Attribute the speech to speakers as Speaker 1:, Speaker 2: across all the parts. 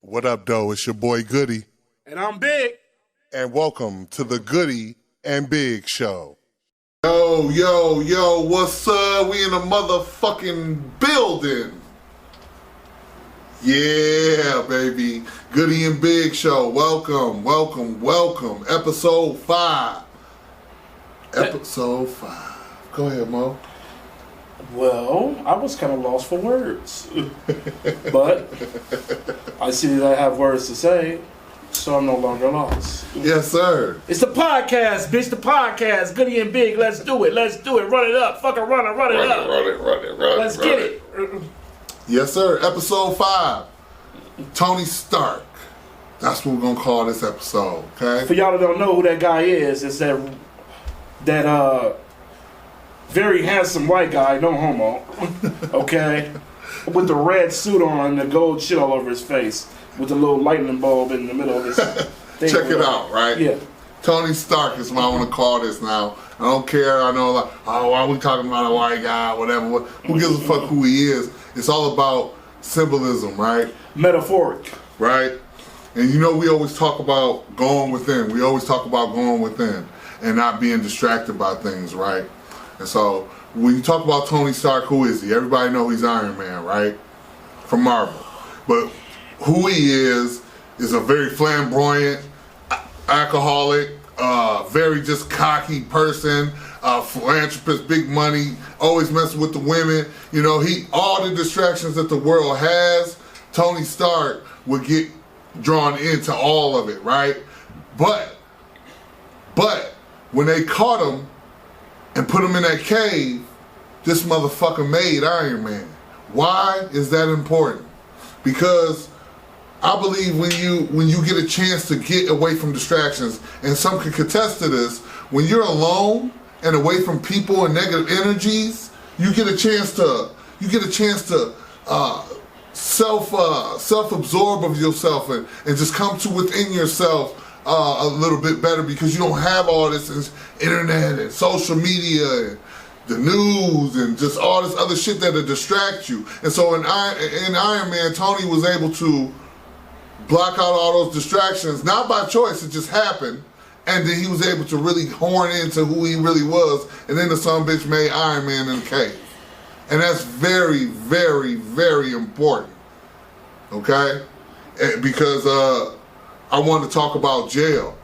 Speaker 1: What up, though? It's your boy Goody.
Speaker 2: And I'm Big.
Speaker 1: And welcome to the Goody and Big Show.
Speaker 3: Yo, what's up? We in a motherfucking building. Yeah, baby. Goody and Big Show. Welcome. Episode 5. Episode 5. Go ahead, Mo.
Speaker 2: Well, I was kind of lost for words. But I see that I have words to say, so I'm no longer lost.
Speaker 3: Yes, sir.
Speaker 2: It's the podcast, bitch, the podcast. Goody and Big, let's do it. Run it up. Fucking run it up.
Speaker 3: Run it.
Speaker 2: Let's get it.
Speaker 3: Yes, sir. Episode 5. Tony Stark. That's what we're going to call this episode, okay?
Speaker 2: For y'all that don't know who that guy is, it's that very handsome white guy, no homo, okay? With the red suit on and the gold shit all over his face, with the little lightning bulb in the middle of his thing.
Speaker 3: Check it out, right?
Speaker 2: Yeah.
Speaker 3: Tony Stark is what I want to call this now. I don't care. I know, like, oh, why are we talking about a white guy, whatever. Who gives a fuck who he is? It's all about symbolism, right?
Speaker 2: Metaphoric.
Speaker 3: Right? And you know, we always talk about going within. We always talk about going within and not being distracted by things, right? And so, when you talk about Tony Stark, who is he? Everybody know he's Iron Man, right? From Marvel. But who he is a very flamboyant, alcoholic, very just cocky person, philanthropist, big money, always messing with the women. You know, all the distractions that the world has, Tony Stark would get drawn into all of it, right? But when they caught him and put him in that cave, this motherfucker made Iron Man. Why is that important? Because I believe when you get a chance to get away from distractions, and some can contest to this, when you're alone and away from people and negative energies, you get a chance to self-absorb of yourself and just come to within yourself a little bit better, because you don't have all this internet and social media and the news and just all this other shit that'll distract you. And so in Iron Man, Tony was able to block out all those distractions, not by choice, it just happened. And then he was able to really horn into who he really was. And then the son bitch made Iron Man in the cave. And that's very, very, very important. Okay? Because I want to talk about jail.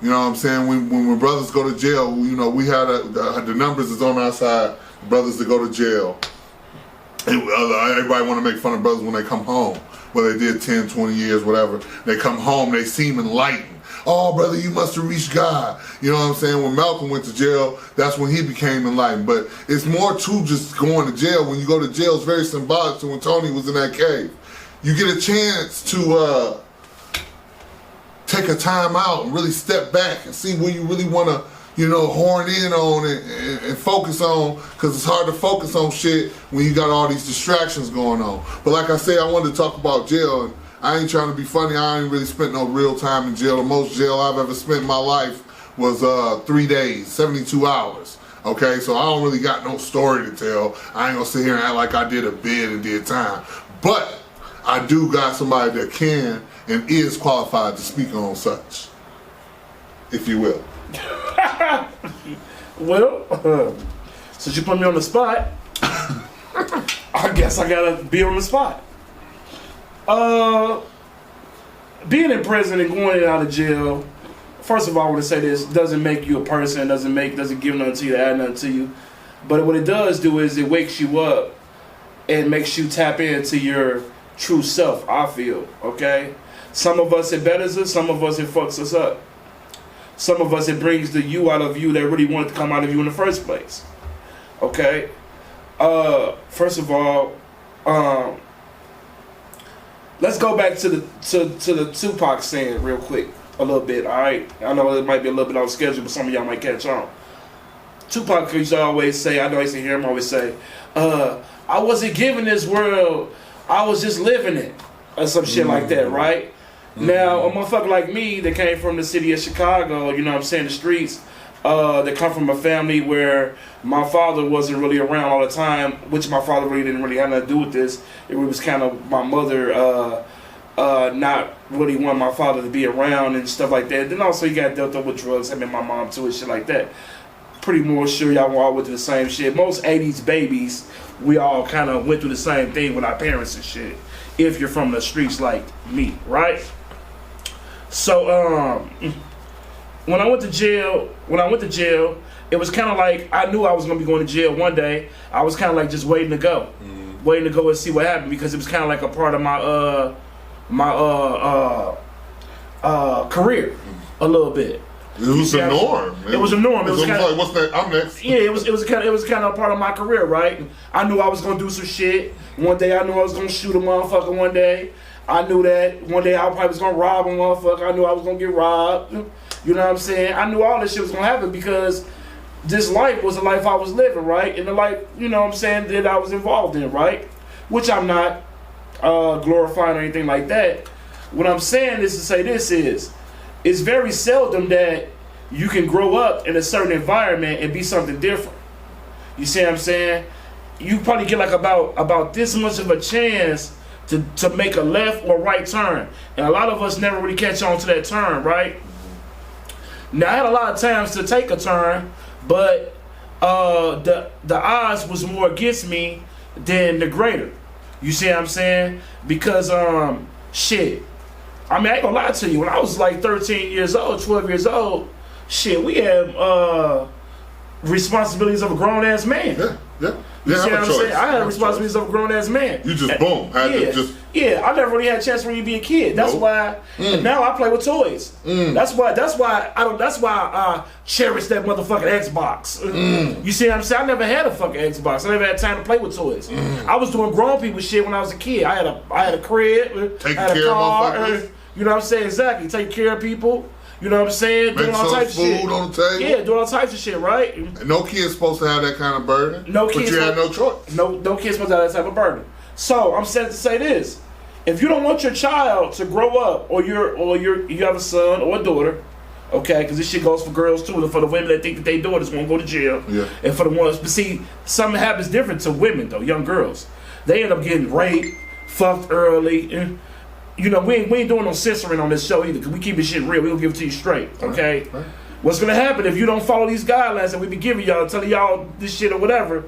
Speaker 3: You know what I'm saying? When brothers go to jail, you know, we had the numbers is on our side, brothers that go to jail. And everybody want to make fun of brothers when they come home. Well, they did 10, 20 years, whatever. They come home, they seem enlightened. Oh, brother, you must have reached God. You know what I'm saying? When Malcolm went to jail, that's when he became enlightened. But it's more to just going to jail. When you go to jail, it's very symbolic to when Tony was in that cave. You get a chance to take a time out and really step back and see where you really want to, you know, horn in on and focus on, because it's hard to focus on shit when you got all these distractions going on. But like I say, I wanted to talk about jail, and I ain't trying to be funny. I ain't really spent no real time in jail. The most jail I've ever spent in my life was 3 days, 72 hours. Okay, so I don't really got no story to tell. I ain't gonna sit here and act like I did a bid and did time. But I do got somebody that can and is qualified to speak on such, if you will.
Speaker 2: Well, since you put me on the spot, I guess I gotta be on the spot. Being in prison and going out of jail, first of all, I want to say this, doesn't make you a person, doesn't give nothing to you, add nothing to you. But what it does do is it wakes you up and makes you tap into your true self, I feel, okay? Some of us, it betters us, some of us, it fucks us up. Some of us, it brings the you out of you that really wanted to come out of you in the first place, okay? First of all, let's go back to the Tupac saying real quick, a little bit, all right? I know it might be a little bit off schedule, but some of y'all might catch on. Tupac used to always say, I know I used to hear him always say, I wasn't given this world, I was just living it, or some shit like that, right? Now, a motherfucker like me that came from the city of Chicago, you know what I'm saying, the streets, that come from a family where my father wasn't really around all the time, which my father really didn't really have nothing to do with this. It was kind of my mother not really want my father to be around and stuff like that. Then also you got dealt up with drugs, him and my mom too and shit like that. Pretty more sure y'all all went through the same shit. Most 80s babies, we all kind of went through the same thing with our parents and shit. If you're from the streets like me, right? So when I went to jail, it was kind of like I knew I was gonna be going to jail one day. I was kind of like just waiting to go and see what happened, because it was kind of like a part of my career a little bit.
Speaker 3: It was a norm.
Speaker 2: It was a norm.
Speaker 3: It was kind of like, what's that? I'm next.
Speaker 2: Yeah, it was kind of a part of my career, right? I knew I was gonna do some shit. One day I knew I was gonna shoot a motherfucker. One day I knew that. One day I probably was gonna rob a motherfucker. I knew I was gonna get robbed. You know what I'm saying? I knew all this shit was gonna happen because this life was the life I was living, right? And the life, you know what I'm saying, that I was involved in, right? Which I'm not glorifying or anything like that. What I'm saying is to say this is, it's very seldom that you can grow up in a certain environment and be something different. You see what I'm saying? You probably get like about this much of a chance to make a left or right turn. And a lot of us never really catch on to that turn, right? Now I had a lot of times to take a turn, but the odds was more against me than the greater. You see what I'm saying? Because shit. I mean, I ain't gonna lie to you. When I was like 13 years old, 12 years old, shit, we had responsibilities of a grown ass man.
Speaker 3: Yeah.
Speaker 2: You see what I'm saying? I had responsibilities of a grown ass man.
Speaker 3: You just boom.
Speaker 2: Yeah, I never really had a chance to really be a kid. That's why now I play with toys. That's why I cherish that motherfucking Xbox. You see what I'm saying? I never had a fucking Xbox. I never had time to play with toys. I was doing grown people shit when I was a kid. I had a crib,
Speaker 3: taking
Speaker 2: I had a
Speaker 3: care
Speaker 2: car,
Speaker 3: of motherfuckers.
Speaker 2: you know what I'm saying? Exactly. Take care of people. You know what I'm saying?
Speaker 3: Make
Speaker 2: doing all types of shit.
Speaker 3: food on the table.
Speaker 2: Yeah, doing all types of shit, right?
Speaker 3: And no kid's supposed to have that kind of burden.
Speaker 2: No kid's
Speaker 3: but you had no choice.
Speaker 2: No kid's supposed to have that type of burden. So I'm sad to say this: if you don't want your child to grow up, or you have a son or a daughter, okay, because this shit goes for girls too, and for the women that think that they daughters won't go to jail, and for the ones, but see, something happens different to women though, young girls. They end up getting raped, fucked early. You know, we ain't doing no censoring on this show either, because we keep this shit real. We gonna give it to you straight, okay? Right. What's gonna happen if you don't follow these guidelines that we be giving y'all, telling y'all this shit or whatever?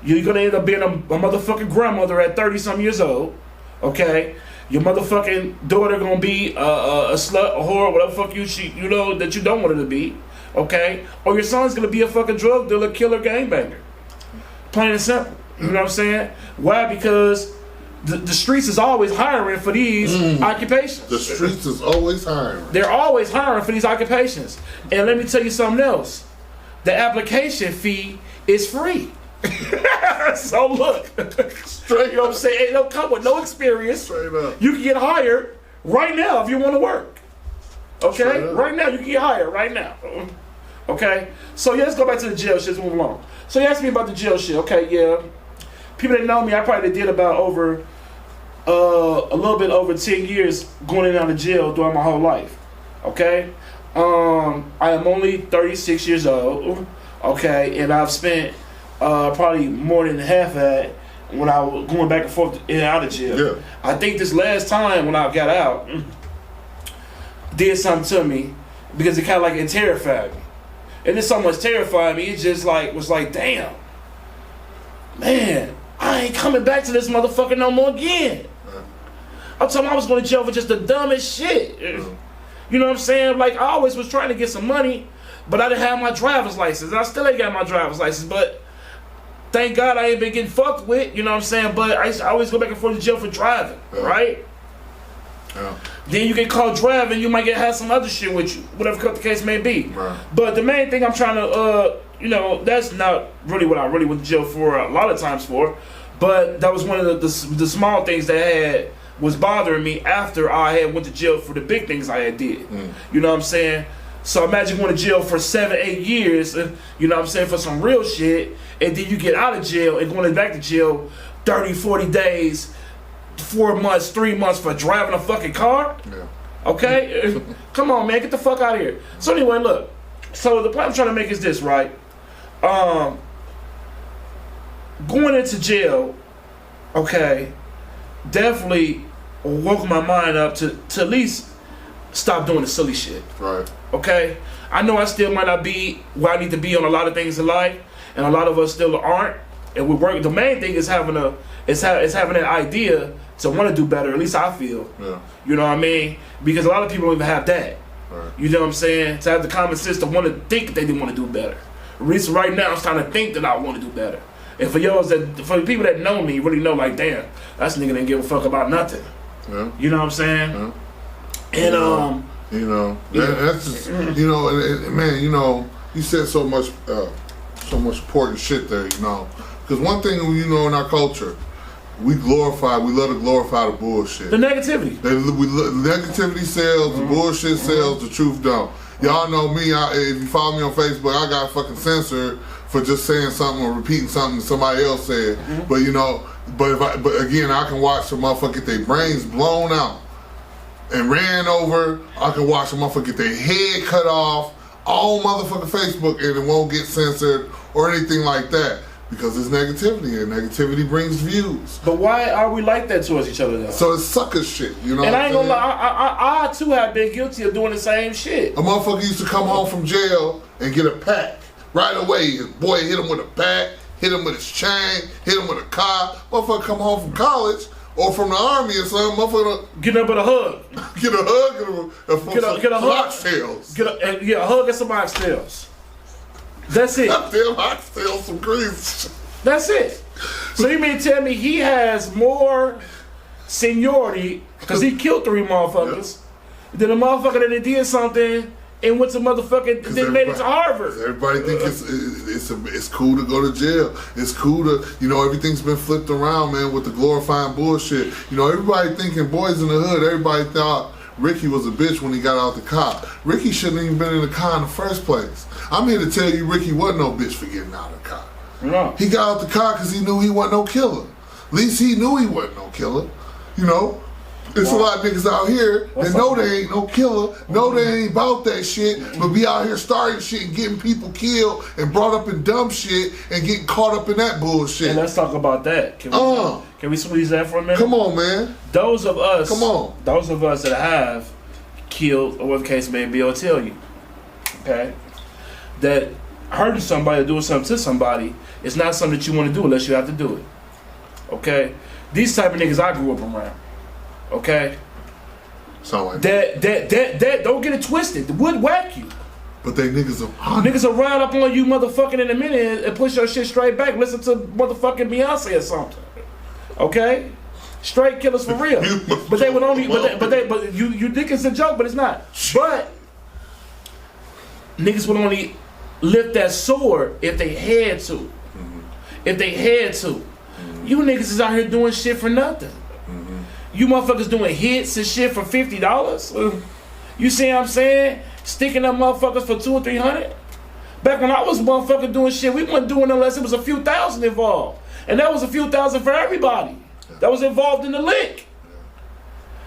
Speaker 2: You're gonna end up being a motherfucking grandmother at 30-some years old, okay? Your motherfucking daughter gonna be a slut, a whore, whatever fuck you know that you don't want her to be, okay? Or your son's gonna be a fucking drug dealer, killer, gangbanger. Plain and simple. You know what I'm saying? Why? Because the streets is always hiring for these occupations.
Speaker 3: The streets is always hiring.
Speaker 2: They're always hiring for these occupations. And let me tell you something else. The application fee is free. So look, straight, you know what I'm saying? It don't come with no experience.
Speaker 3: Straight up.
Speaker 2: You can get hired right now if you want to work. Okay? Right now, you can get hired right now. Okay? So yeah, let's go back to the jail shit. Let's move along. So you asked me about the jail shit. Okay, yeah. People that know me, I probably did about a little bit over 10 years going in and out of jail during my whole life. Okay? I am only 36 years old. Okay? And I've spent probably more than half of that when I was going back and forth in and out of jail.
Speaker 3: Yeah.
Speaker 2: I think this last time when I got out did something to me because it kind of like it terrified me. And it so much terrified me, it just like was like, damn, man, I ain't coming back to this motherfucker no more again. I told him I was going to jail for just the dumbest shit. You know what I'm saying? Like, I always was trying to get some money, but I didn't have my driver's license. And I still ain't got my driver's license, but thank God I ain't been getting fucked with, you know what I'm saying? But I always go back and forth to jail for driving, right? Then you get caught driving, you might have some other shit with you, whatever the case may be.
Speaker 3: Right.
Speaker 2: But the main thing I'm trying to, you know, that's not really what I really went to jail for a lot of times for. But that was one of the small things that was bothering me after I had went to jail for the big things I had did. You know what I'm saying? So imagine going to jail for 7-8 years, you know what I'm saying, for some real shit, and then you get out of jail and going back to jail 30-40 days, 4 months, 3 months for driving a fucking car?
Speaker 3: Yeah.
Speaker 2: Okay? Come on, man, get the fuck out of here. So anyway, look. So the point I'm trying to make is this, right? Going into jail, okay, definitely or woke my mind up to at least stop doing the silly shit.
Speaker 3: Right.
Speaker 2: Okay? I know I still might not be where I need to be on a lot of things in life, and a lot of us still aren't. And we work. The main thing is having having that idea to want to do better. At least I feel.
Speaker 3: Yeah.
Speaker 2: You know what I mean? Because a lot of people don't even have that.
Speaker 3: Right.
Speaker 2: You know what I'm saying? To have the common sense to want to think that they want to do better. At least right now, I'm trying to think that I want to do better. And for the people that know me, really know, like, damn, that nigga didn't give a fuck about nothing.
Speaker 3: Yeah.
Speaker 2: You know what I'm saying?
Speaker 3: Yeah.
Speaker 2: And
Speaker 3: that's just, and man, you said so much important shit there, because one thing in our culture, we love to glorify the bullshit,
Speaker 2: the negativity.
Speaker 3: Negativity sells, the bullshit sells, the truth don't. Y'all know me. If you follow me on Facebook, I got fucking censored for just saying something or repeating something somebody else said. Mm-hmm. But again, I can watch some motherfucker get their brains blown out and ran over. I can watch a motherfucker get their head cut off on motherfucking Facebook, and it won't get censored or anything like that. Because it's negativity, and negativity brings views.
Speaker 2: But why are we like that towards each other, though?
Speaker 3: So it's sucker shit, And
Speaker 2: I ain't gonna lie, I too have been guilty of doing the same shit.
Speaker 3: A motherfucker used to come home from jail and get a pack. Right away, his boy hit him with a pack, hit him with his chain, hit him with a car. Motherfucker come home from college or from the army or something, motherfucker
Speaker 2: get up with a hug.
Speaker 3: Get a hug,
Speaker 2: get a hug.
Speaker 3: Oxtails.
Speaker 2: Get a hug and some oxtails. That's it.
Speaker 3: Damn oxtails, some grease.
Speaker 2: That's it. So you mean to tell me he has more seniority because he killed 3 motherfuckers than a motherfucker that did something and went to motherfucking then made it to Harvard?
Speaker 3: Everybody think it's cool to go to jail. It's cool to everything's been flipped around, man, with the glorifying bullshit. Everybody thinking Boys in the Hood. Everybody thought Ricky was a bitch when he got out the car. Ricky shouldn't even been in the car in the first place. I'm here to tell you Ricky wasn't no bitch for getting out of the car.
Speaker 2: No.
Speaker 3: He got out the car because he knew he wasn't no killer. At least he knew he wasn't no killer. There's a lot of niggas out here that know they ain't no killer, know they ain't about that shit, but be out here starting shit and getting people killed and brought up in dumb shit and getting caught up in that bullshit.
Speaker 2: And let's talk about that. Can we squeeze that for a minute?
Speaker 3: Come on, man.
Speaker 2: Those of us that have killed, or whatever the case may be, will tell you, okay, that hurting somebody or doing something to somebody is not something that you want to do unless you have to do it. Okay? These type of niggas I grew up around. Okay?
Speaker 3: So like
Speaker 2: that don't get it twisted. The wood whack you.
Speaker 3: But they niggas are
Speaker 2: niggas will ride up on you motherfucking in a minute and push your shit straight back. Listen to motherfucking Beyonce or something. Okay? Straight killers for real. But they would only but you think it's a joke, but it's not. But niggas would only lift that sword if they had to. Mm-hmm. If they had to. Mm-hmm. You niggas is out here doing shit for nothing. Mm-hmm. You motherfuckers doing hits and shit for $50. Mm-hmm. You see what I'm saying? Sticking up motherfuckers for $200 or $300. Back when I was motherfucking doing shit, we wasn't doing unless it was a few thousand involved. And that was a few thousand for everybody that was involved in the lick.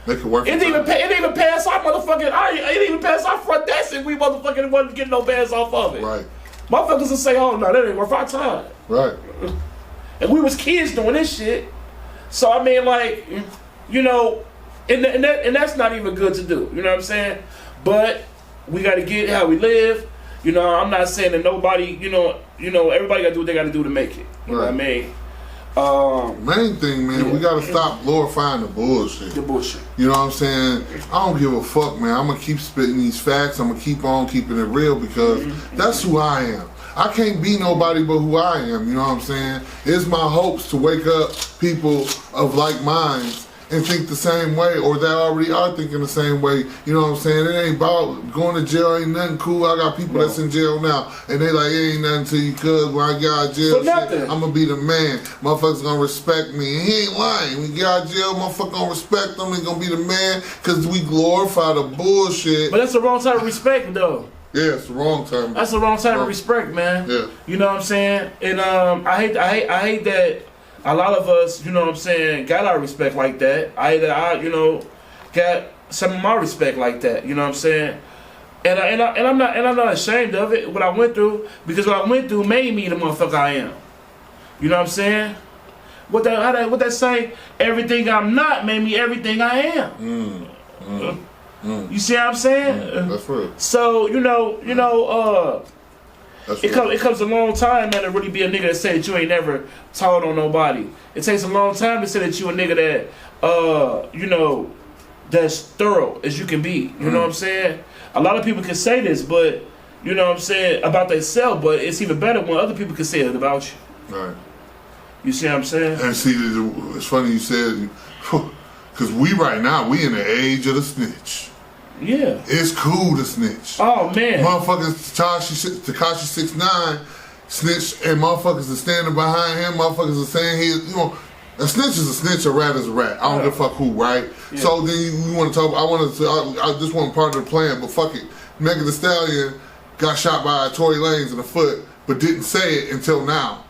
Speaker 3: They could work.
Speaker 2: It didn't even pass our motherfucking. It didn't even pass our front desk if we motherfucking wasn't getting no bands off of it.
Speaker 3: Right.
Speaker 2: Motherfuckers will say, "Oh no, that ain't worth our time."
Speaker 3: Right.
Speaker 2: And we was kids doing this shit. So I mean, like, and that's not even good to do. You know what I'm saying? But we got to get how we live. I'm not saying that nobody. Everybody got to do what they got to do to make it. You know what I mean?
Speaker 3: Main thing, man, we gotta stop glorifying the bullshit.
Speaker 2: The bullshit.
Speaker 3: You know what I'm saying? I don't give a fuck, man. I'm gonna keep spitting these facts. I'm gonna keep on keeping it real because that's who I am. I can't be nobody but who I am. You know what I'm saying? It's my hopes to wake up people of like minds and think the same way, or that already are thinking the same way. You know what I'm saying? It ain't about going to jail, ain't nothing cool. I got people that's in jail now, and they like, it ain't nothing to you, cuz when I get out of jail, shit, I'm gonna be the man. Motherfuckers gonna respect me. And he ain't lying. When you get out of jail, motherfucker gonna respect them. He gonna be the man, cause we glorify the bullshit.
Speaker 2: But that's the wrong type of respect, though.
Speaker 3: Yeah, it's the wrong time.
Speaker 2: That's the wrong type of respect, man.
Speaker 3: Yeah.
Speaker 2: You know what I'm saying? And I hate that a lot of us, you know what I'm saying, got our respect like that. I got some of my respect like that. You know what I'm saying? And I'm not ashamed of it. What I went through, because what I went through made me the motherfucker I am. You know what I'm saying? What that say? Everything I'm not made me everything I am. You see what I'm saying?
Speaker 3: That's right.
Speaker 2: So it comes a long time, man, to really be a nigga that say that you ain't never told on nobody. It takes a long time to say that you a nigga that that's thorough as you can be. You know what I'm saying? A lot of people can say this, but you know what I'm saying, about themselves, but it's even better when other people can say it about you.
Speaker 3: Right.
Speaker 2: You see what I'm saying?
Speaker 3: And see, it's funny you said, because we right now, we in the age of the snitch.
Speaker 2: Yeah.
Speaker 3: It's cool to snitch.
Speaker 2: Oh, man.
Speaker 3: Motherfuckers, Tekashi 6ix9ine snitch, and motherfuckers are standing behind him. Motherfuckers are saying a snitch is a snitch, a rat is a rat. I don't give a fuck who, right? Yeah. So then you want to talk, I just want part of the plan, but fuck it. Megan Thee Stallion got shot by Tory Lanez in the foot, but didn't say it until now.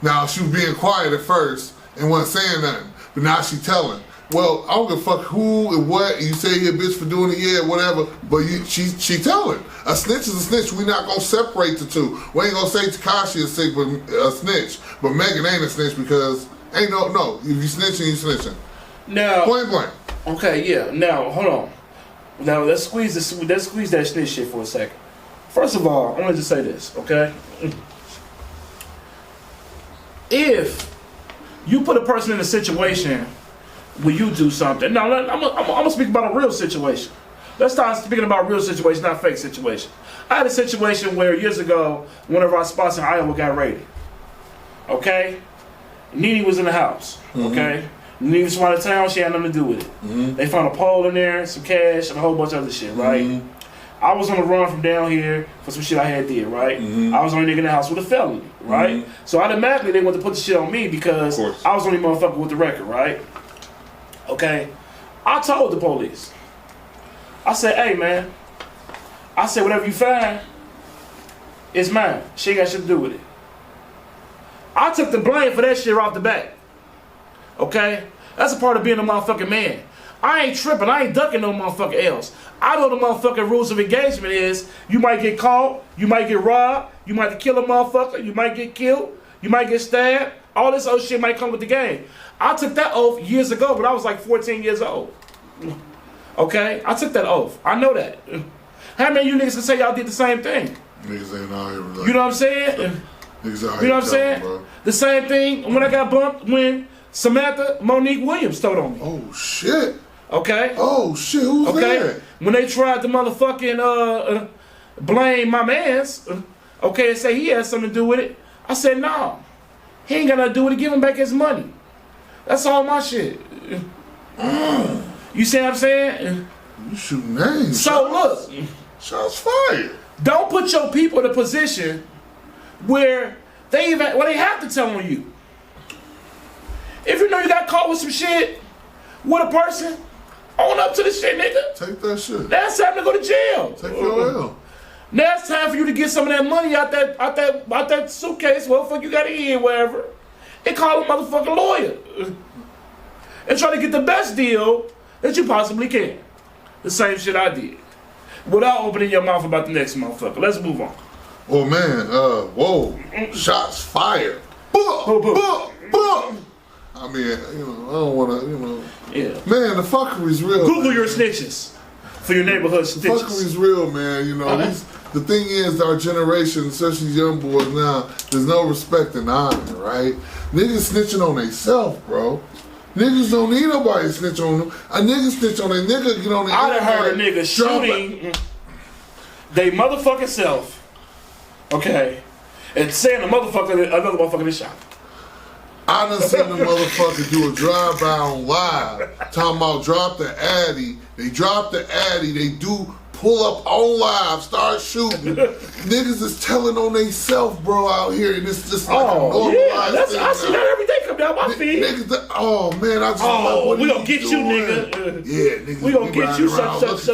Speaker 3: Now, she was being quiet at first and wasn't saying nothing, but now she telling. Well, I don't give a fuck who and what, you say he a bitch for doing it, yeah, whatever, but she telling. A snitch is a snitch. We not going to separate the two. We ain't going to say Tekashi is a snitch, but Megan ain't a snitch because ain't no. If you snitching, you snitching.
Speaker 2: Now,
Speaker 3: point blank.
Speaker 2: Okay, yeah. Now, hold on. Now, let's squeeze that snitch shit for a second. First of all, I want to just say this, okay? If you put a person in a situation where you do something, now I'm gonna speak about a real situation. Let's start speaking about real situation, not fake situation. I had a situation where years ago, one of our spots in Iowa got raided. Okay? Nene was in the house. Okay? Nene was from out of town, she had nothing to do with it. They found a pole in there, some cash, and a whole bunch of other shit, right? I was on the run from down here for some shit I had did, right? I was the only nigga in the house with a felony, right? So automatically they wanted to put the shit on me because I was the only motherfucker with the record, right? Okay? I told the police. I said, hey man, I said whatever you find, it's mine. She ain't got shit to do with it. I took the blame for that shit right off the bat. Okay? That's a part of being a motherfucking man. I ain't tripping. I ain't ducking no motherfucker else. I know the motherfucking rules of engagement is you might get caught, you might get robbed, you might kill a motherfucker, you might get killed, you might get stabbed. All this other shit might come with the game. I took that oath years ago when I was like 14 years old. Okay? I took that oath. I know that. How many of you niggas can say y'all did the same thing?
Speaker 3: Niggas ain't out here like,
Speaker 2: you know what I'm saying?
Speaker 3: Niggas out here,
Speaker 2: you know what I'm saying?
Speaker 3: Bro.
Speaker 2: The same thing when I got bumped when Samantha Monique Williams told on me.
Speaker 3: Oh shit.
Speaker 2: Okay?
Speaker 3: Oh shit, who's that?
Speaker 2: When they tried to motherfucking blame my mans, okay, and say he had something to do with it, I said, nah. He ain't got nothing to do with it, give him back his money. That's all my shit. You see what I'm saying?
Speaker 3: You shoot names.
Speaker 2: So look.
Speaker 3: Shots fired.
Speaker 2: Don't put your people in a position where they have to tell on you. If you know you got caught with some shit with a person, own up to the shit, nigga.
Speaker 3: Take that shit.
Speaker 2: Now it's time to go to jail.
Speaker 3: Take your L.
Speaker 2: Now it's time for you to get some of that money out that suitcase, whatever you got in, wherever, and call a motherfucking lawyer. And try to get the best deal that you possibly can. The same shit I did. Without opening your mouth about the next motherfucker. Let's move on.
Speaker 3: Well, man, whoa. Shots fired. I mean, I don't want to,
Speaker 2: Yeah.
Speaker 3: Man, the fuckery's real.
Speaker 2: Google
Speaker 3: man.
Speaker 2: your snitches for your neighborhood
Speaker 3: The
Speaker 2: snitches.
Speaker 3: fuckery's real, man. The thing is, our generation, especially young boys now, there's no respect and honor, right? Niggas snitching on themselves, bro. Niggas don't need nobody to snitch on them. A nigga snitch on a nigga, get on the
Speaker 2: I done heard a nigga shooting they motherfucking self, okay, and saying another motherfucker is shot.
Speaker 3: I done seen the motherfucker do a drive-by on live, talking about drop the Addy. They drop the Addy, they do pull up on live, start shooting. Niggas is telling on they self, bro, out here, and it's just like a normalized thing.
Speaker 2: I see that every day come down my feed.
Speaker 3: Niggas, man, I just
Speaker 2: like, we gonna get you, nigga.
Speaker 3: Yeah, niggas.
Speaker 2: We gonna get you such.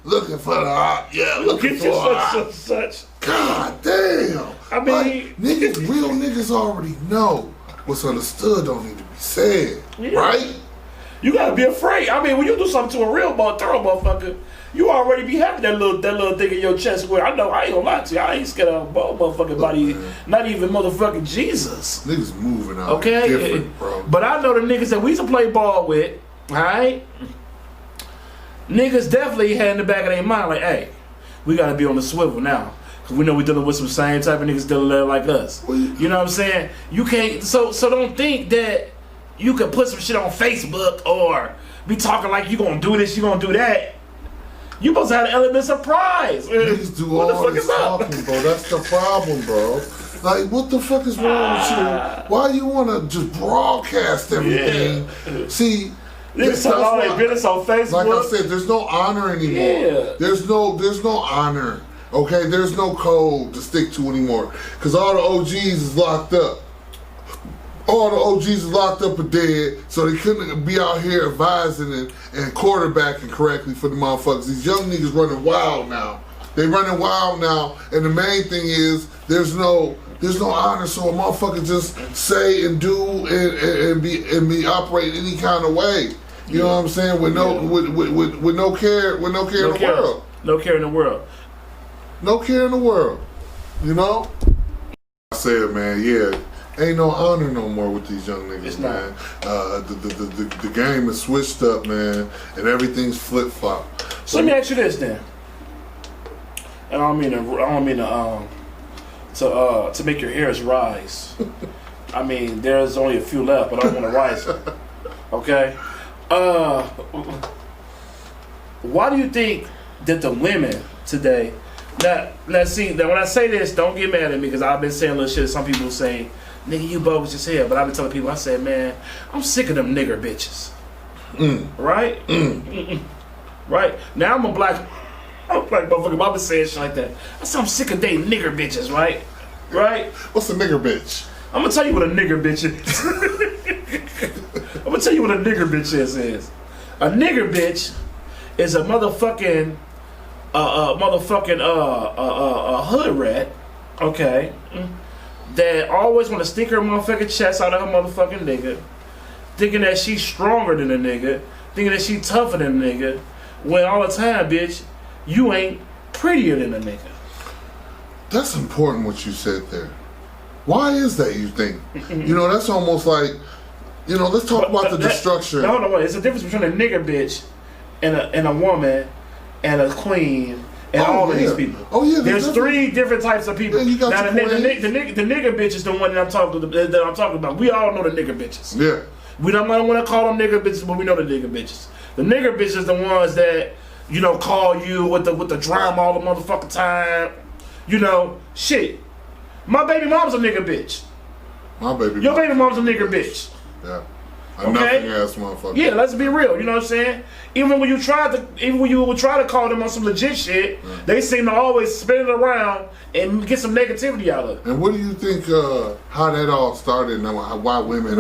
Speaker 3: Looking for the
Speaker 2: looking for such.
Speaker 3: God damn.
Speaker 2: I mean,
Speaker 3: real niggas already know what's understood don't need to be said, right?
Speaker 2: You gotta be afraid. I mean, when you do something to a real thorough motherfucker, you already be having that little thing in your chest where I know I ain't gonna lie to you. I ain't scared of a motherfucking body, not even motherfucking Jesus.
Speaker 3: Niggas moving out
Speaker 2: Okay?
Speaker 3: different, bro.
Speaker 2: But I know the niggas that we used to play ball with, alright? Niggas definitely had in the back of their mind like, hey, we gotta be on the swivel now. Cause we know we dealing with some same type of niggas dealing like us. You know what I'm saying? You can't, so don't think that you can put some shit on Facebook or be talking like you gonna do this, you gonna do that. You supposed to have an element of surprise.
Speaker 3: Niggas do
Speaker 2: what
Speaker 3: all this talking, bro. That's the problem, bro. Like, what the fuck is wrong with you? Why you wanna just broadcast everything?
Speaker 2: Yeah.
Speaker 3: See,
Speaker 2: niggas talk all their business on Facebook.
Speaker 3: like I said, there's no honor anymore.
Speaker 2: Yeah.
Speaker 3: There's no honor. Okay, there's no code to stick to anymore. Cause all the OGs is locked up. All the OGs is locked up or dead, so they couldn't be out here advising and quarterbacking correctly for the motherfuckers. These young niggas running wild now. They running wild now, and the main thing is there's no honor, so a motherfucker just say and do and be operating any kind of way. You know what I'm saying? With no care in the world.
Speaker 2: No care in the world.
Speaker 3: No care in the world. You know? I said, man, yeah. Ain't no honor no more with these young niggas, man. The game is switched up, man, and everything's flip flop.
Speaker 2: So let me ask you this then. And I don't mean to make your hairs rise. I mean, there's only a few left, but I don't want to rise them. Okay. Why do you think that the women today? Now see, when I say this, don't get mad at me because I've been saying little shit. Some people say, nigga, you bogus as hell. But I've been telling people, I said, man, I'm sick of them nigger bitches. Right? Right? Now I'm a black motherfucker. I've been saying shit like that. I said, I'm sick of dating nigger bitches, right? Right?
Speaker 3: What's a nigger bitch?
Speaker 2: I'm gonna tell you what a nigger bitch is. I'm gonna tell you what a nigger bitch is. A nigger bitch is a motherfucking hood rat, okay, that always want to stick her motherfucking chest out of her motherfucking nigga, thinking that she's stronger than a nigga, thinking that she's tougher than a nigga, when all the time, bitch, you ain't prettier than a nigga.
Speaker 3: That's important what you said there. Why is that, you think? You know, that's almost like, you know, let's talk about the destruction.
Speaker 2: No, wait. It's a difference between a nigger bitch and a woman and a queen and all of these people.
Speaker 3: Oh yeah,
Speaker 2: there's three different types of people.
Speaker 3: Yeah, you got
Speaker 2: now the nigger bitch is the one that I'm talking about. We all know the nigger bitches.
Speaker 3: Yeah.
Speaker 2: We don't want to call them nigger bitches, but we know the nigger bitches. The nigger bitches is the ones that, you know, call you with the drama all the motherfucking time. You know, shit. My baby mom's a nigger bitch. Your baby mom's a nigger bitch.
Speaker 3: Yeah.
Speaker 2: Okay?
Speaker 3: Nothing ass motherfucker.
Speaker 2: Yeah, let's be real. You know what I'm saying? Even when you would try to call them on some legit shit, they seem to always spin it around and get some negativity out of it.
Speaker 3: And what do you think? How that all started, and why women are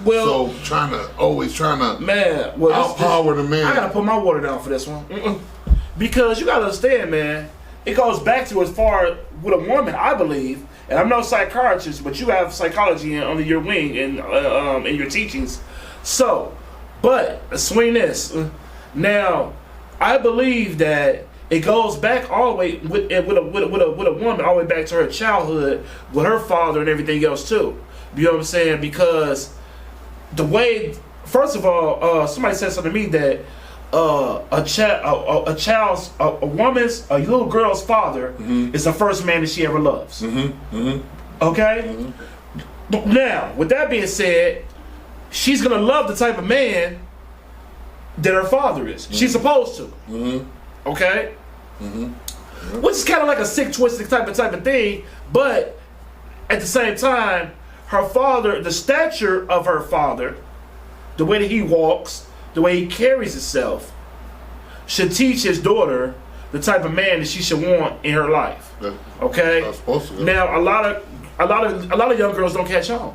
Speaker 3: so trying to outpower the man?
Speaker 2: I gotta put my water down for this one. Because you gotta understand, man. It goes back to as far with a woman, I believe. And I'm no psychiatrist, but you have psychology under your wing and in your teachings. So, but swing this. Now, I believe that it goes back all the way with a woman all the way back to her childhood with her father and everything else too. You know what I'm saying? Because the way, first of all, somebody said something to me that a little girl's father is the first man that she ever loves. Okay? But now, with that being said, she's gonna love the type of man that her father is. She's supposed to. Okay? Which is kind of like a sick, twisted type of thing, but at the same time, her father, the stature of her father, the way that he walks, the way he carries himself, should teach his daughter the type of man that she should want in her life. Okay?
Speaker 3: That's supposed to.
Speaker 2: Now, a lot of young girls don't catch on.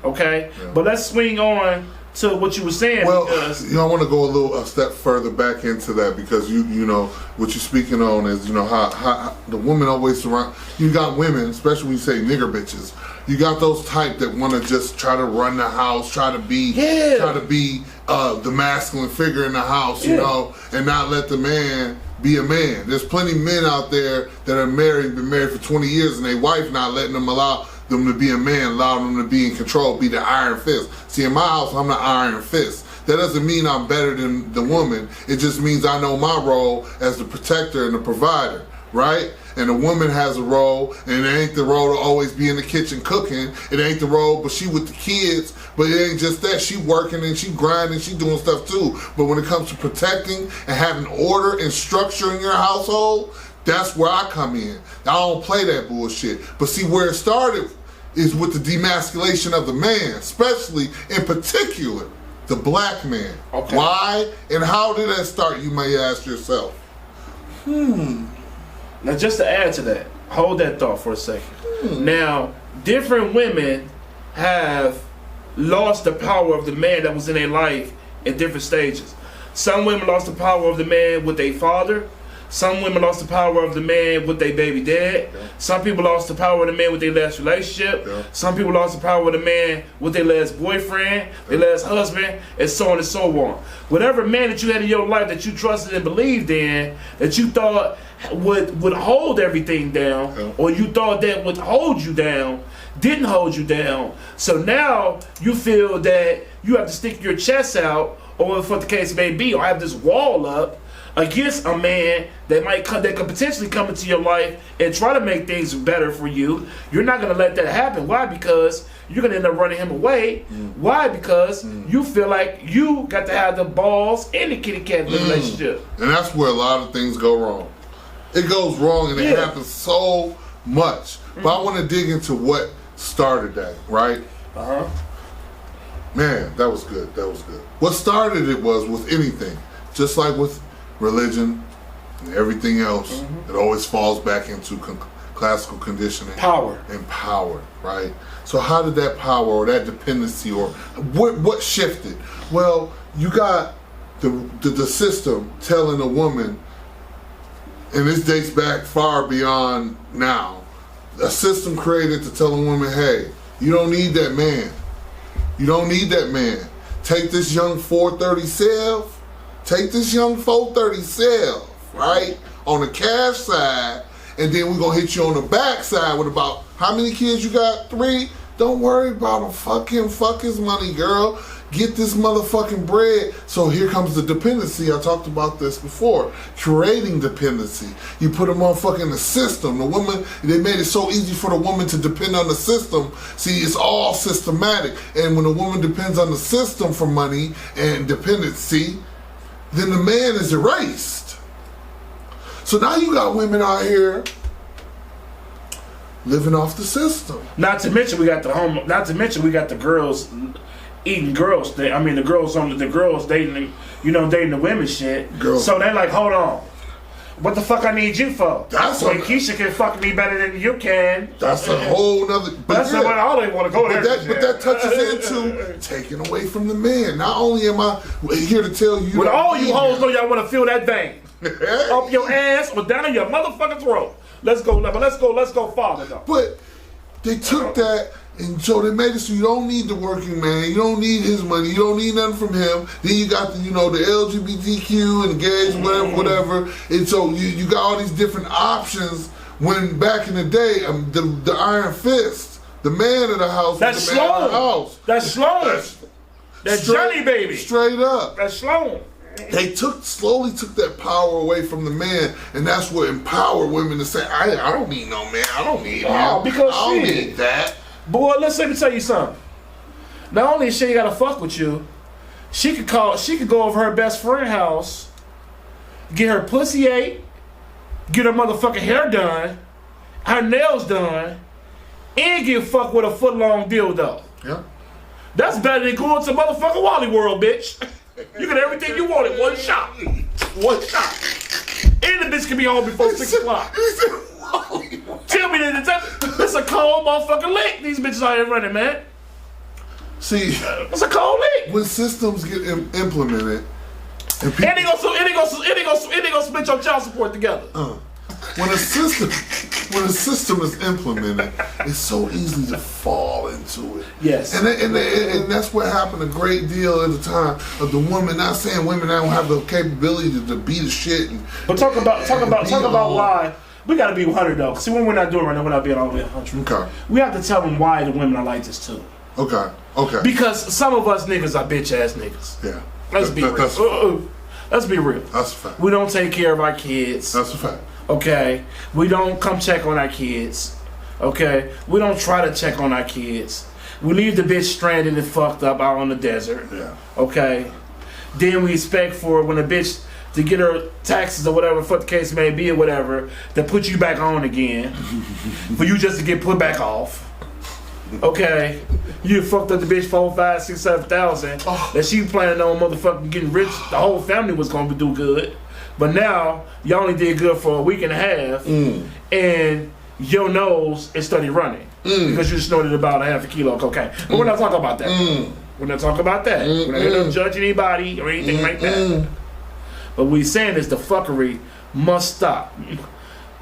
Speaker 2: Okay? But let's swing on to what you were saying.
Speaker 3: Well,
Speaker 2: Because
Speaker 3: I want to go a step further back into that because you know what you're speaking on is how the woman always surround. You got women, especially when you say nigger bitches. You got those type that want to just try to run the house, try to be the masculine figure in the house, you know, and not let the man be a man. There's plenty of men out there that are married, been married for 20 years, and their wife not letting them allow them to be a man, allow them to be in control, be the iron fist. See, in my house, I'm the iron fist. That doesn't mean I'm better than the woman. It just means I know my role as the protector and the provider, right? And the woman has a role, and it ain't the role to always be in the kitchen cooking. It ain't the role, but she with the kids. But it ain't just that. She working and she grinding, she doing stuff too. But when it comes to protecting and having order and structure in your household, that's where I come in. I don't play that bullshit. But see, where it started is with the demasculation of the man, especially in particular, the black man.
Speaker 2: Okay.
Speaker 3: Why and how did that start, you may ask yourself?
Speaker 2: Now, just to add to that, hold that thought for a second. Now, different women have lost the power of the man that was in their life in different stages. Some women lost the power of the man with their father. Some women lost the power of the man with their baby dad.
Speaker 3: Yeah.
Speaker 2: Some people lost the power of the man with their last relationship.
Speaker 3: Yeah.
Speaker 2: Some people lost the power of the man with their last boyfriend, their last husband, and so on and so on. Whatever man that you had in your life that you trusted and believed in, that you thought would hold everything down,
Speaker 3: Yeah.
Speaker 2: or you thought that would hold you down, didn't hold you down. So now you feel that you have to stick your chest out, or whatever the case may be, or have this wall up against a man that could potentially come into your life and try to make things better for you. You're not gonna let that happen. Why? Because you're gonna end up running him away. Why? Because you feel like you got to have the balls and the kitty cat in the relationship.
Speaker 3: And that's where a lot of things go wrong. It goes wrong and it happens so much. But I want to dig into what started that, right? Man, that was good. That was good. What started it was with anything, just like with religion and everything else, it always falls back into classical conditioning.
Speaker 2: Power.
Speaker 3: And power, right? So how did that power or that dependency or what shifted? Well, you got the system telling a woman, and this dates back far beyond now, a system created to tell a woman, hey, you don't need that man. You don't need that man. Take this young 430 self. Take this young 430 self, right? On the cash side, and then we're gonna hit you on the back side with about, how many kids you got? 3? Don't worry about him. Fuck his money, girl. Get this motherfucking bread. So here comes the dependency. I talked about this before. Creating dependency. You put a motherfucker in the system. The woman, they made it so easy for the woman to depend on the system. See, it's all systematic. And when a woman depends on the system for money and dependency, then the man is erased. So now you got women out here living off the system.
Speaker 2: Not to mention we got the girls eating girls. The girls dating, dating the women shit.
Speaker 3: Girls.
Speaker 2: So they're like, hold on, what the fuck I need you for?
Speaker 3: That's
Speaker 2: when
Speaker 3: what-
Speaker 2: Keisha can fuck me better than you can.
Speaker 3: That's a whole nother.
Speaker 2: That's what I don't even want to go there.
Speaker 3: But that touches into taking away from the man. Not only am I here to tell you,
Speaker 2: With all you hoes know y'all want to feel that vein up your ass or down in your motherfucking throat. Let's go farther though.
Speaker 3: But they took that, and so they made it so you don't need the working man, you don't need his money, you don't need nothing from him. Then you got the LGBTQ and gays, whatever. And so you got all these different options. When back in the day, the iron fist, the man of the house,
Speaker 2: That's
Speaker 3: was the man of the
Speaker 2: Sloan.
Speaker 3: house.
Speaker 2: That's Sloan. That's Johnny baby.
Speaker 3: Straight up.
Speaker 2: That's Sloan.
Speaker 3: They slowly took that power away from the man, and that's what empowered women to say, I don't need no man, I don't need him.
Speaker 2: Because
Speaker 3: I don't
Speaker 2: shit.
Speaker 3: need that.
Speaker 2: Boy, let me tell you something. Not only is she gotta fuck with you, she could go over her best friend's house, get her pussy ate, get her motherfucking hair done, her nails done, and get fucked with a foot-long dildo.
Speaker 3: Yeah.
Speaker 2: That's better than going to motherfucking Wally World, bitch. You get everything you want in one shot. One shot. And the bitch can be home before 6 o'clock. Tell me that it's a cold motherfucking lick these bitches out here running, man.
Speaker 3: See,
Speaker 2: it's a cold lick.
Speaker 3: when systems get implemented, and people,
Speaker 2: And they gonna split your child support together.
Speaker 3: when a system is implemented, it's so easy to fall into it.
Speaker 2: Yes.
Speaker 3: And that's what happened a great deal at the time of the women. Not saying women don't have the capability to be the shit.
Speaker 2: But talk about why. We gotta be 100 though. See, what we're not doing right now, we're not being all the way 100.
Speaker 3: Okay.
Speaker 2: We have to tell them why the women are like this too.
Speaker 3: Okay.
Speaker 2: Because some of us niggas are bitch ass niggas.
Speaker 3: Yeah.
Speaker 2: Let's be real. Let's be real.
Speaker 3: That's a fact.
Speaker 2: We don't take care of our kids.
Speaker 3: That's a fact.
Speaker 2: Okay. We don't come check on our kids. Okay. We don't try to check on our kids. We leave the bitch stranded and fucked up out on the desert.
Speaker 3: Yeah.
Speaker 2: Okay. Then we expect for when a bitch to get her taxes or whatever fuck the case may be or whatever, to put you back on again. For you just to get put back off. Okay. You fucked up the bitch 4, 5, 6, 7,000. That she planning on motherfucking getting rich. The whole family was gonna do good. But now you only did good for a week and a half, and your nose is steady running because you snorted about a half a kilo of cocaine. But we're not talking about that. We're not talking about that. We're not here to judge anybody or anything like that. But what we're saying is the fuckery must stop,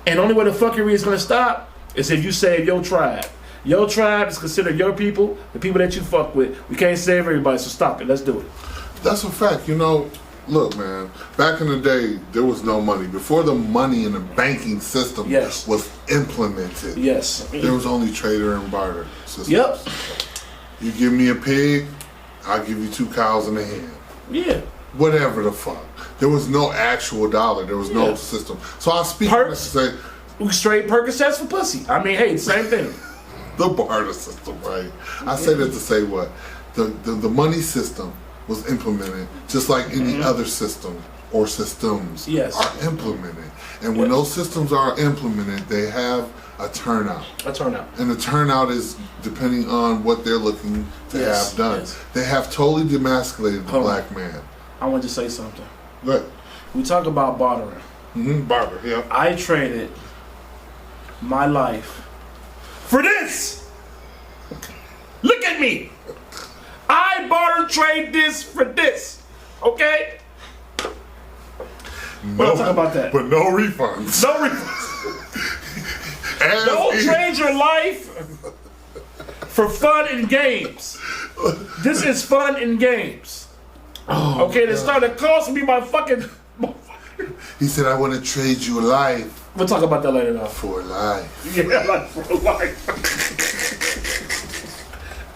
Speaker 2: and the only way the fuckery is gonna stop is if you save your tribe. Your tribe is considered your people, the people that you fuck with. We can't save everybody, so stop it. Let's do it.
Speaker 3: That's a fact. You know, look, man, back in the day, there was no money. Before the money in the banking system was implemented, there was only trader and barter system.
Speaker 2: Yep.
Speaker 3: You give me a pig, I'll give you 2 cows and a hen.
Speaker 2: Yeah.
Speaker 3: Whatever the fuck. There was no actual dollar. There was no system. So I speak to say,
Speaker 2: straight Percocets for pussy. I mean, hey, same thing.
Speaker 3: The barter system, right? I say that to say what? The money system was implemented just like any other system or systems are implemented. And when those systems are implemented, they have a turnout. And the turnout is depending on what they're looking to have done. They have totally demasculated the black man.
Speaker 2: I want to say something.
Speaker 3: Good.
Speaker 2: We talk about bartering.
Speaker 3: Barter, yeah.
Speaker 2: I traded my life for this. Look at me. I barter trade this for this. Okay? We're not talking about that.
Speaker 3: But no refunds.
Speaker 2: No refunds. Don't trade your life for fun and games. This is fun and games. Okay, they started costing me my fucking.
Speaker 3: He said, I want to trade you life.
Speaker 2: We'll talk about that later, though.
Speaker 3: For life.
Speaker 2: Yeah, like for life.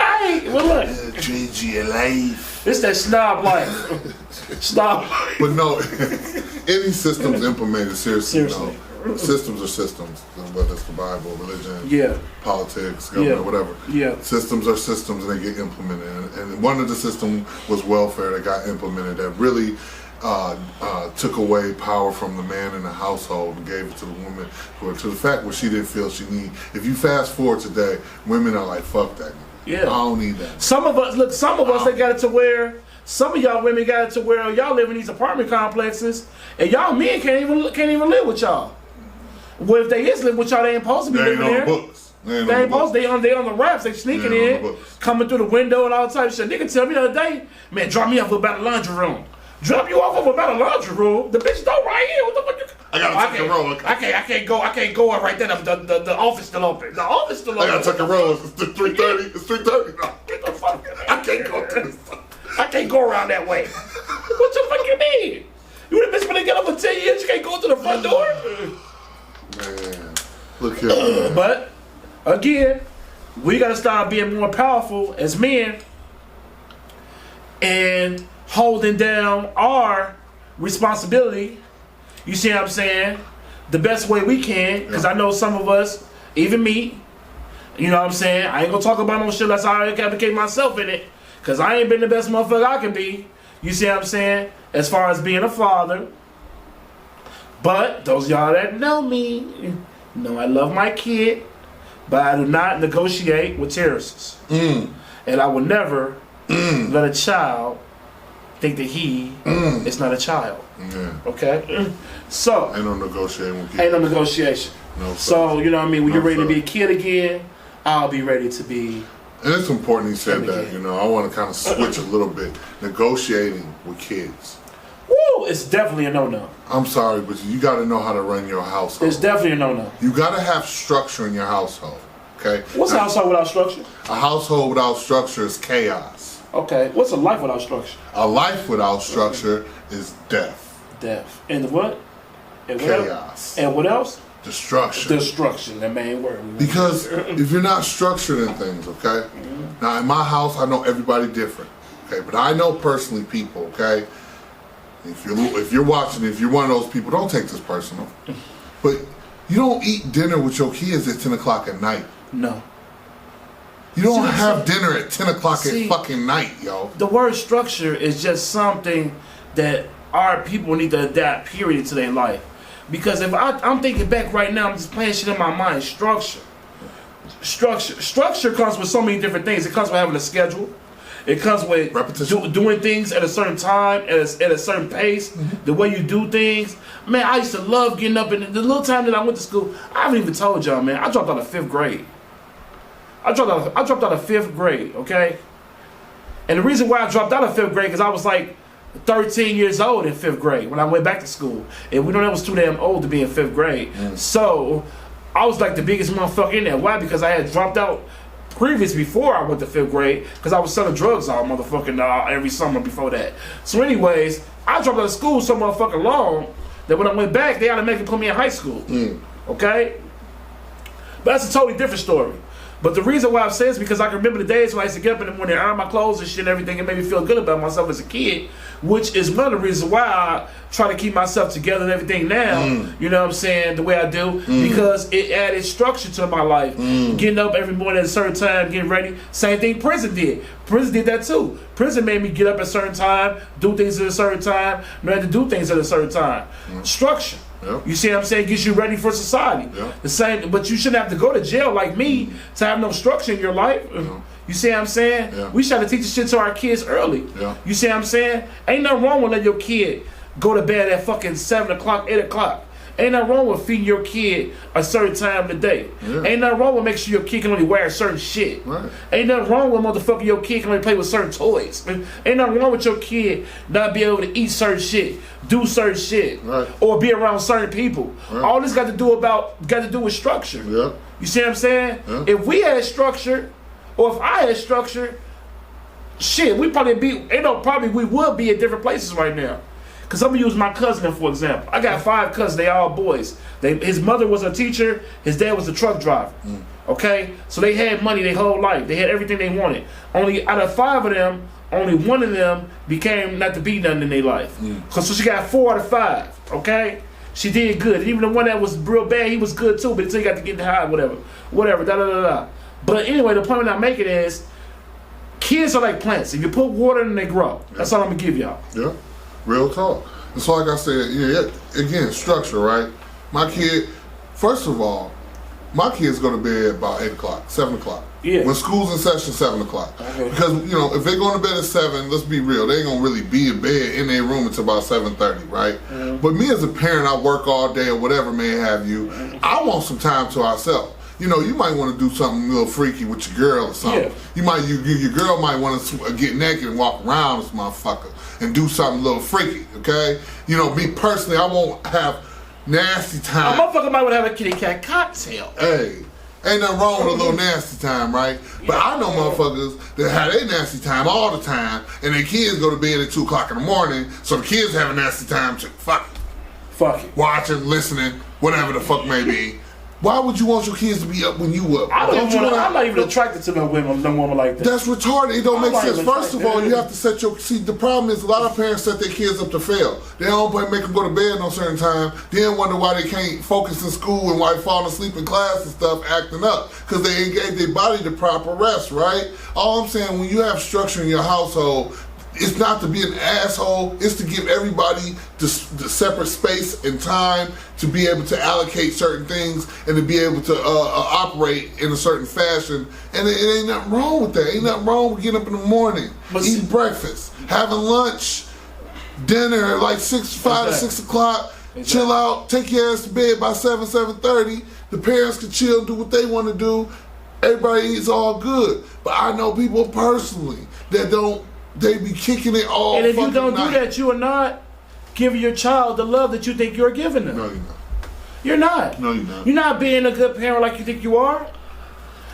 Speaker 2: Hey, well, look.
Speaker 3: Trade you your life.
Speaker 2: It's that snob life. Snob life.
Speaker 3: But no, any systems implemented, seriously. No. Systems are systems. Whether it's the Bible, religion, politics, government, whatever.
Speaker 2: Yeah.
Speaker 3: Systems are systems and they get implemented. And one of the systems was welfare that got implemented that really took away power from the man in the household and gave it to the woman, to the fact where she didn't feel she needed. If you fast forward today, women are like, fuck that.
Speaker 2: Yeah.
Speaker 3: I don't need that.
Speaker 2: Some of us, they got it to where, some of y'all women got it to where y'all live in these apartment complexes and y'all men can't even live with y'all. Well, if they is living with y'all, they ain't supposed to be living there.
Speaker 3: Books. They ain't
Speaker 2: supposed to. They on the raps. They sneaking in, coming through the window and all type of shit. Nigga tell me the other day, man, drop me off about the laundry room. Drop you off about a laundry room. The bitch don't right here. What the fuck?
Speaker 3: I gotta tuck a roll.
Speaker 2: I can't go right there. The office still open. The office still open.
Speaker 3: I gotta tuck a roll. It's 3:30. It's 3:30. No.
Speaker 2: Get the fuck.
Speaker 3: I can't go to this.
Speaker 2: I can't go around that way. What the fuck you mean? You the bitch been together for 10 years. You can't go to the front door.
Speaker 3: Man, look here. Man.
Speaker 2: But again, we gotta start being more powerful as men and holding down our responsibility. You see what I'm saying? The best way we can, because I know some of us, even me, you know what I'm saying? I ain't gonna talk about no shit unless I advocate myself in it, because I ain't been the best motherfucker I can be. You see what I'm saying? As far as being a father. But those of y'all that know me know I love my kid, but I do not negotiate with terrorists. And I will never let a child think that he is not a child. Okay? So
Speaker 3: ain't no negotiating with kids.
Speaker 2: Ain't no negotiation.
Speaker 3: No.
Speaker 2: So, you know what I mean? When you're ready to be a kid again, I'll be ready to be
Speaker 3: And it's important he said that. You know, I want to kind of switch a little bit. Negotiating with kids.
Speaker 2: Woo! It's definitely a no-no.
Speaker 3: I'm sorry, but you got to know how to run your household.
Speaker 2: It's definitely a no-no.
Speaker 3: You got to have structure in your household. Okay.
Speaker 2: What's a household without structure?
Speaker 3: A household without structure is chaos.
Speaker 2: Okay. What's a life without structure?
Speaker 3: A life without structure is death.
Speaker 2: Death. And what? And what
Speaker 3: Chaos.
Speaker 2: Else? And what else?
Speaker 3: Destruction.
Speaker 2: Destruction, that main word.
Speaker 3: Because if you're not structured in things, okay? Now in my house, I know everybody different, okay? But I know personally people, okay? If you're watching, if you're one of those people, don't take this personal. But you don't eat dinner with your kids at 10 o'clock at night.
Speaker 2: No.
Speaker 3: You don't have dinner at 10 o'clock at fucking night, yo.
Speaker 2: The word structure is just something that our people need to adapt, period, to their life. Because if I'm thinking back right now, I'm just playing shit in my mind. Structure comes with so many different things. It comes with having a schedule. It comes with doing things at a certain time, at a certain pace. The way you do things. Man, I used to love getting up. In the little time that I went to school, I haven't even told y'all, man. I dropped out of 5th grade. I dropped out of 5th grade, okay? And the reason why I dropped out of 5th grade because I was like 13 years old in 5th grade when I went back to school. And we know that was too damn old to be in 5th grade. So I was like the biggest motherfucker in there. Why? Because I had dropped out before I went to 5th grade because I was selling drugs all motherfucking every summer before that. So anyways, I dropped out of school so motherfucking long that when I went back, they automatically put me in high school. Okay? But that's a totally different story. But the reason why I'm saying is because I can remember the days when I used to get up in the morning, iron my clothes and shit and everything, and made me feel good about myself as a kid, which is one of the reasons why I try to keep myself together and everything now, you know what I'm saying, the way I do, because it added structure to my life. Getting up every morning at a certain time, getting ready. Same thing prison did. Prison did that too. Prison made me get up at a certain time, do things at a certain time, know how to do things at a certain time. Structure. Yep. You see what I'm saying? Gets you ready for society. Yep. The same, but you shouldn't have to go to jail like me to have no structure in your life. You see what I'm saying? Yeah. We try to teach this shit to our kids early. Yeah. You see what I'm saying? Ain't nothing wrong with letting your kid go to bed at fucking 7 o'clock, 8 o'clock. Ain't nothing wrong with feeding your kid a certain time of the day. Yeah. Ain't nothing wrong with making sure your kid can only wear certain shit. Right. Ain't nothing wrong with motherfucking your kid can only play with certain toys. Ain't nothing wrong with your kid not be able to eat certain shit, do certain shit, or be around certain people. Right. All this got to do with structure. Yeah. You see what I'm saying? Yeah. If we had structure, or if I had structure, shit, we would be at different places right now. Because I'm going to use my cousin, for example. I got 5 cousins. They all boys. His mother was a teacher. His dad was a truck driver. Okay? So they had money their whole life. They had everything they wanted. Only out of 5 of them, only 1 of them became not to be nothing in their life. So she got 4 out of 5. Okay? She did good. And even the one that was real bad, he was good too. But until he got to get the high, whatever. But anyway, the point I'm making is, kids are like plants. If you put water in them, they grow. That's all I'm going to give y'all.
Speaker 3: Yeah. Real talk. And so like I said, again, structure, right? My kid, first of all, my kids go to bed about 8 o'clock, 7 o'clock. Yeah. When school's in session, 7 o'clock. Okay. Because, if they're going to bed at 7, let's be real, they ain't going to really be in bed in their room until about 7:30, right? But me as a parent, I work all day or whatever may have you, I want some time to ourselves. You might want to do something a little freaky with your girl or something. Yeah. Your girl might want to get naked and walk around this motherfucker and do something a little freaky, okay? Me personally, I won't have nasty time.
Speaker 2: A motherfucker might want to have a kitty cat cocktail.
Speaker 3: Hey, ain't nothing wrong with a little nasty time, right? But I know motherfuckers that have their nasty time all the time, and their kids go to bed at 2 o'clock in the morning, so the kids have a nasty time too. Fuck it. Watching, listening, whatever the fuck may be. Why would you want your kids to be up when you up?
Speaker 2: I'm not even attracted to no woman like that.
Speaker 3: That's retarded. It don't make sense. First of all, you have to set the problem is a lot of parents set their kids up to fail. They don't make them go to bed on a certain time, then wonder why they can't focus in school and why they falling asleep in class and stuff, acting up. Because they ain't gave their body the proper rest, right? All I'm saying, when you have structure in your household, it's not to be an asshole. It's to give everybody the separate space and time to be able to allocate certain things and to be able to operate in a certain fashion. And it ain't nothing wrong with that. Ain't nothing wrong with getting up in the morning, eating breakfast, having lunch, dinner like 5 to 6 o'clock, chill out, take your ass to bed by 7:30. The parents can chill, do what they want to do. everybody eats all good. But I know people personally that don't. They be kicking it all.
Speaker 2: And if you don't
Speaker 3: night.
Speaker 2: do that, you are not giving your child the love that you think you're giving them.
Speaker 3: No, you're not.
Speaker 2: You're not.
Speaker 3: No, you're not.
Speaker 2: You're not being a good parent like you think you are.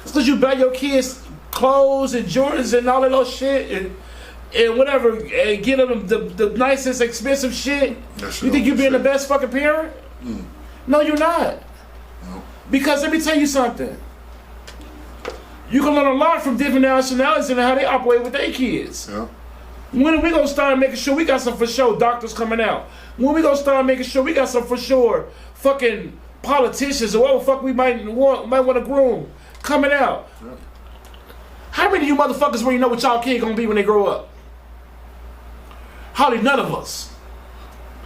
Speaker 2: It's because you buy your kids clothes and Jordans and all that little shit and whatever, and get them the nicest, expensive shit. You think you're being the best fucking parent? No, you're not.
Speaker 3: No.
Speaker 2: Because let me tell you something. You can learn a lot from different nationalities and how they operate with their kids.
Speaker 3: Yeah.
Speaker 2: When are we gonna start making sure we got some for sure doctors coming out? When we gonna start making sure we got some for sure fucking politicians or whatever the fuck we might want to groom coming out?
Speaker 3: Yeah.
Speaker 2: How many of you motherfuckers really know what y'all kid gonna be when they grow up? Hardly none of us.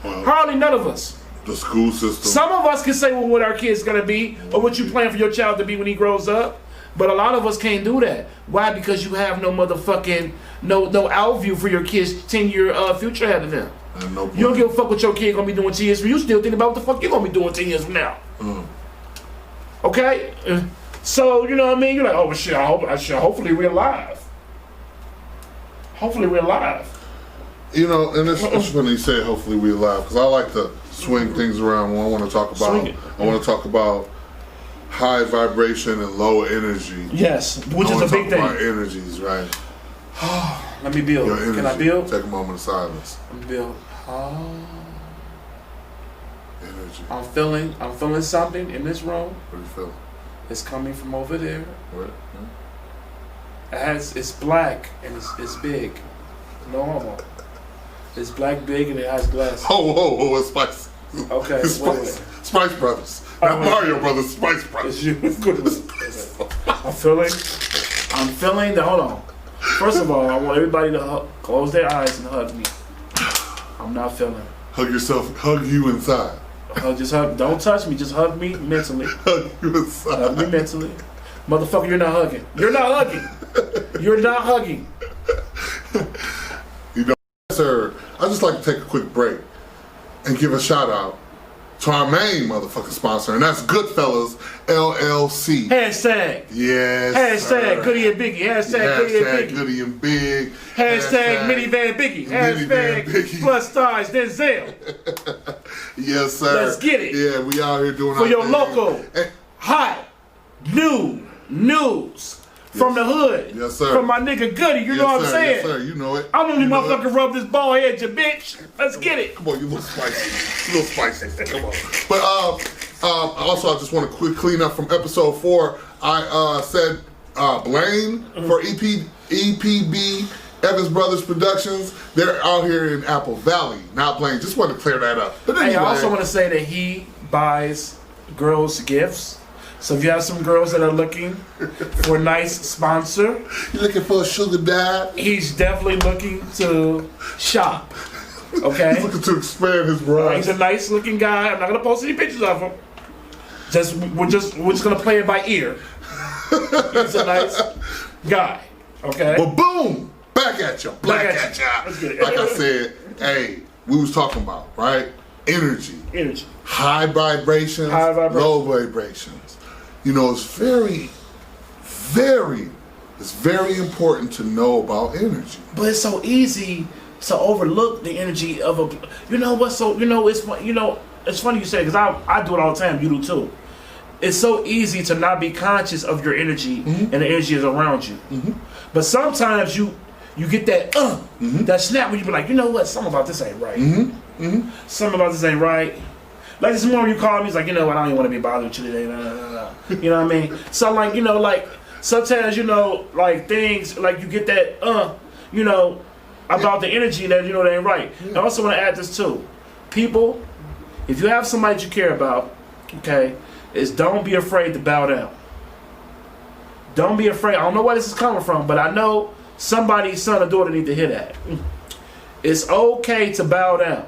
Speaker 3: Well,
Speaker 2: Hardly none of us.
Speaker 3: the school system.
Speaker 2: Some of us can say what our kid's gonna be or what you plan for your child to be when he grows up. But a lot of us can't do that. Why? Because you have no motherfucking, no out view for your kids' 10-year future ahead of them.
Speaker 3: No
Speaker 2: You don't give a fuck what your kid gonna be doing 10 years from you. Still think about what the fuck you gonna be doing 10 years from now. Okay? So, you know what I mean? You're like, oh, shit, hopefully we're alive. Hopefully we're alive.
Speaker 3: You know, and it's funny you say hopefully we're alive, because I like to swing things around when I want to talk about. I want to talk about high vibration and low energy.
Speaker 2: Yes, which is a big thing.
Speaker 3: About energies, right?
Speaker 2: Let me build.
Speaker 3: Your energy.
Speaker 2: Can I build?
Speaker 3: Take a moment of silence.
Speaker 2: Let me build.
Speaker 3: Energy.
Speaker 2: I'm feeling something in this room.
Speaker 3: What do you feel?
Speaker 2: It's coming from over there.
Speaker 3: What?
Speaker 2: It's black and it's big. Normal. It's black, big, and it has glasses.
Speaker 3: Oh, it's Spice.
Speaker 2: Okay,
Speaker 3: It's
Speaker 2: wait.
Speaker 3: Spice Brothers. Not Mario Brothers, Spice Brothers.
Speaker 2: It's you. I'm feeling that. Hold on. First of all, I want everybody to close their eyes and hug me. I'm not feeling.
Speaker 3: Hug yourself. Hug you inside.
Speaker 2: Just hug. Don't touch me. Just hug me mentally.
Speaker 3: Hug you inside.
Speaker 2: Hug me mentally. Motherfucker, you're not hugging. You're not hugging. You're not hugging.
Speaker 3: You know, sir, I'd just like to take a quick break and give a shout out to our main motherfucking sponsor, and that's Goodfellas LLC.
Speaker 2: Hashtag.
Speaker 3: Yes.
Speaker 2: Hashtag
Speaker 3: sir.
Speaker 2: Goody and Biggie. Hashtag Goody and Biggie.
Speaker 3: Goody and Big.
Speaker 2: Hashtag Minivan Biggie.
Speaker 3: Minivan
Speaker 2: Hashtag
Speaker 3: Biggie.
Speaker 2: plus stars Denzel.
Speaker 3: Yes, sir.
Speaker 2: Let's get it.
Speaker 3: Yeah, we out here doing
Speaker 2: For
Speaker 3: our
Speaker 2: your
Speaker 3: thing.
Speaker 2: local, hot, new news from the hood.
Speaker 3: Yes, sir.
Speaker 2: From my nigga Goody. You
Speaker 3: Yes,
Speaker 2: know what I'm
Speaker 3: sir.
Speaker 2: saying?
Speaker 3: Yes, sir. You know it.
Speaker 2: I'm only
Speaker 3: You know
Speaker 2: motherfucker rub this bald head, you bitch. Let's get it.
Speaker 3: Come on, you little spicy. You little spicy. Come on. But also, I just want to quick clean up from episode 4. I said Blaine for EPB Evans Brothers Productions. They're out here in Apple Valley, not Blaine. Just want to clear that up. But anyway,
Speaker 2: Hey, I also want to say that he buys girls gifts. So if you have some girls that are looking for a nice sponsor,
Speaker 3: you looking for a sugar dad?
Speaker 2: he's definitely looking to shop. Okay?
Speaker 3: He's looking to expand his brand.
Speaker 2: He's a nice looking guy. I'm not gonna post any pictures of him. We're just gonna play it by ear. He's a nice guy. Okay?
Speaker 3: But boom! Back at you. Back
Speaker 2: Back
Speaker 3: at
Speaker 2: at you. Let's get
Speaker 3: you.
Speaker 2: it.
Speaker 3: Like I said, hey, we was talking about, right? Energy.
Speaker 2: Energy.
Speaker 3: High vibrations,
Speaker 2: High vibrations.
Speaker 3: low vibrations. You know, it's very important to know about energy.
Speaker 2: But it's so easy to overlook the energy of a. You know what? So it's funny you say because I do it all the time. You do too. It's so easy to not be conscious of your energy and the energy is around you. But sometimes you get that that snap when you be like, you know what? Something about this ain't right. Something about this ain't right. Like this morning you called me, he's like, you know what? I don't even want to be bothered with you today. You know what I mean? So like, like sometimes like things like you get that about the energy that that ain't right. I also want to add this too. People, if you have somebody that you care about, okay, is don't be afraid to bow down. Don't be afraid. I don't know where this is coming from, but I know somebody's son or daughter need to hear that. It's okay to bow down.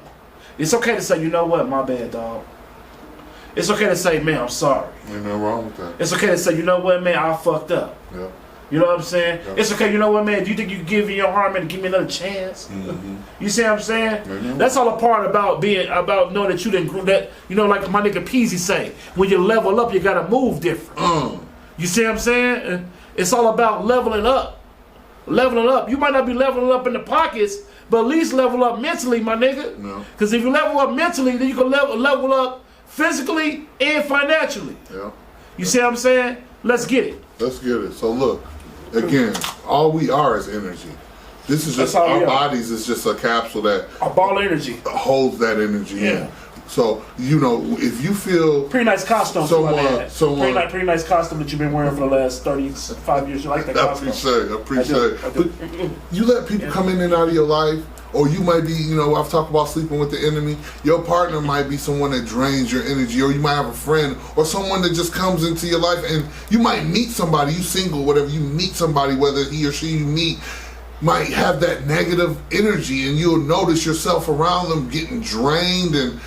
Speaker 2: It's okay to say, you know what, my bad, dog. It's okay to say, man, I'm sorry.
Speaker 3: Ain't nothing wrong with that.
Speaker 2: It's okay to say, you know what, man, I fucked up.
Speaker 3: Yeah.
Speaker 2: You know what I'm saying?
Speaker 3: Yeah.
Speaker 2: It's okay, you know what, man, do you think you can give me your heart, man, to give me another chance? You see what I'm saying? That's all a part about knowing that you didn't, that, like my nigga Peasy say, when you level up, you gotta move different. You see what I'm saying? It's all about leveling up. Leveling up. You might not be leveling up in the pockets, but at least level up mentally, my nigga.
Speaker 3: No.
Speaker 2: Because if you level up mentally, then you can level up physically and financially.
Speaker 3: Yeah.
Speaker 2: You see what I'm saying? Let's get it.
Speaker 3: Let's get it. So look, again, all we are is energy. This is just our bodies is just a capsule that
Speaker 2: a ball of energy
Speaker 3: holds that energy in. So if you feel
Speaker 2: pretty nice costume, pretty nice costume that you've been wearing for the last 35 years. You like that costume?
Speaker 3: I appreciate it. But you let people come in and out of your life, or you might be, I've talked about sleeping with the enemy. Your partner might be someone that drains your energy, or you might have a friend or someone that just comes into your life, and you might meet somebody. You single, whatever. You meet somebody, whether he or she you meet might have that negative energy, and you'll notice yourself around them getting drained and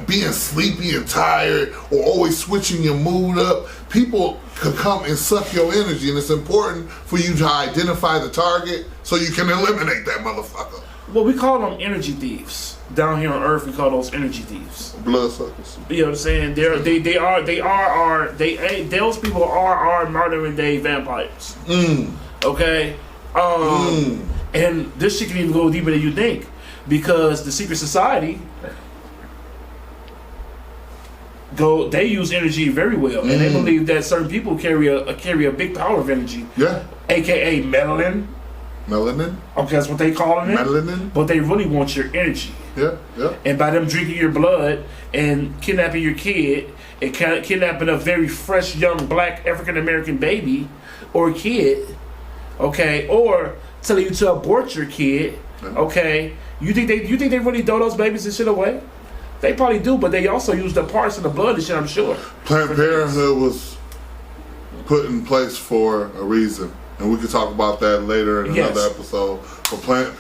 Speaker 3: being sleepy and tired, or always switching your mood up. People could come and suck your energy, and it's important for you to identify the target so you can eliminate that motherfucker.
Speaker 2: Well, we call them energy thieves. Down here on Earth, we call those energy thieves.
Speaker 3: Bloodsuckers.
Speaker 2: You know what I'm saying? Those people are our modern day vampires. Okay? And this shit can even go deeper than you think, because the secret society they use energy very well, and they believe that certain people carry a big power of energy.
Speaker 3: Yeah.
Speaker 2: AKA melanin.
Speaker 3: Melanin?
Speaker 2: Okay, that's what they calling it.
Speaker 3: Melanin?
Speaker 2: But they really want your energy.
Speaker 3: Yeah.
Speaker 2: And by them drinking your blood and kidnapping your kid and kidnapping a very fresh young black African American baby or kid, okay, or telling you to abort your kid, okay, you think they really throw those babies and shit away? They probably do, but they also use the parts of the blood and shit, I'm sure. Planned
Speaker 3: Parenthood was put in place for a reason, and we could talk about that later in another episode. But Planned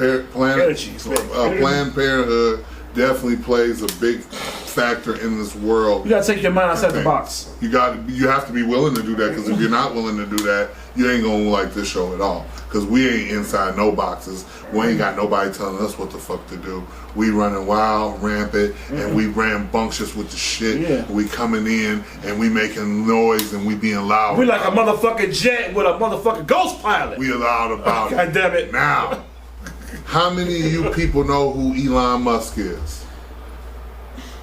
Speaker 3: Parenthood definitely plays a big factor in this world.
Speaker 2: You gotta take your mind outside the box.
Speaker 3: You have to be willing to do that, because if you're not willing to do that, you ain't gonna like this show at all. Because we ain't inside no boxes. We ain't got nobody telling us what the fuck to do. We running wild, rampant, and we rambunctious with the shit.
Speaker 2: Yeah.
Speaker 3: We coming in and we making noise and we being loud.
Speaker 2: We like a motherfucking jet with a motherfucking ghost pilot.
Speaker 3: We loud about
Speaker 2: God damn it.
Speaker 3: Now, how many of you people know who Elon Musk is?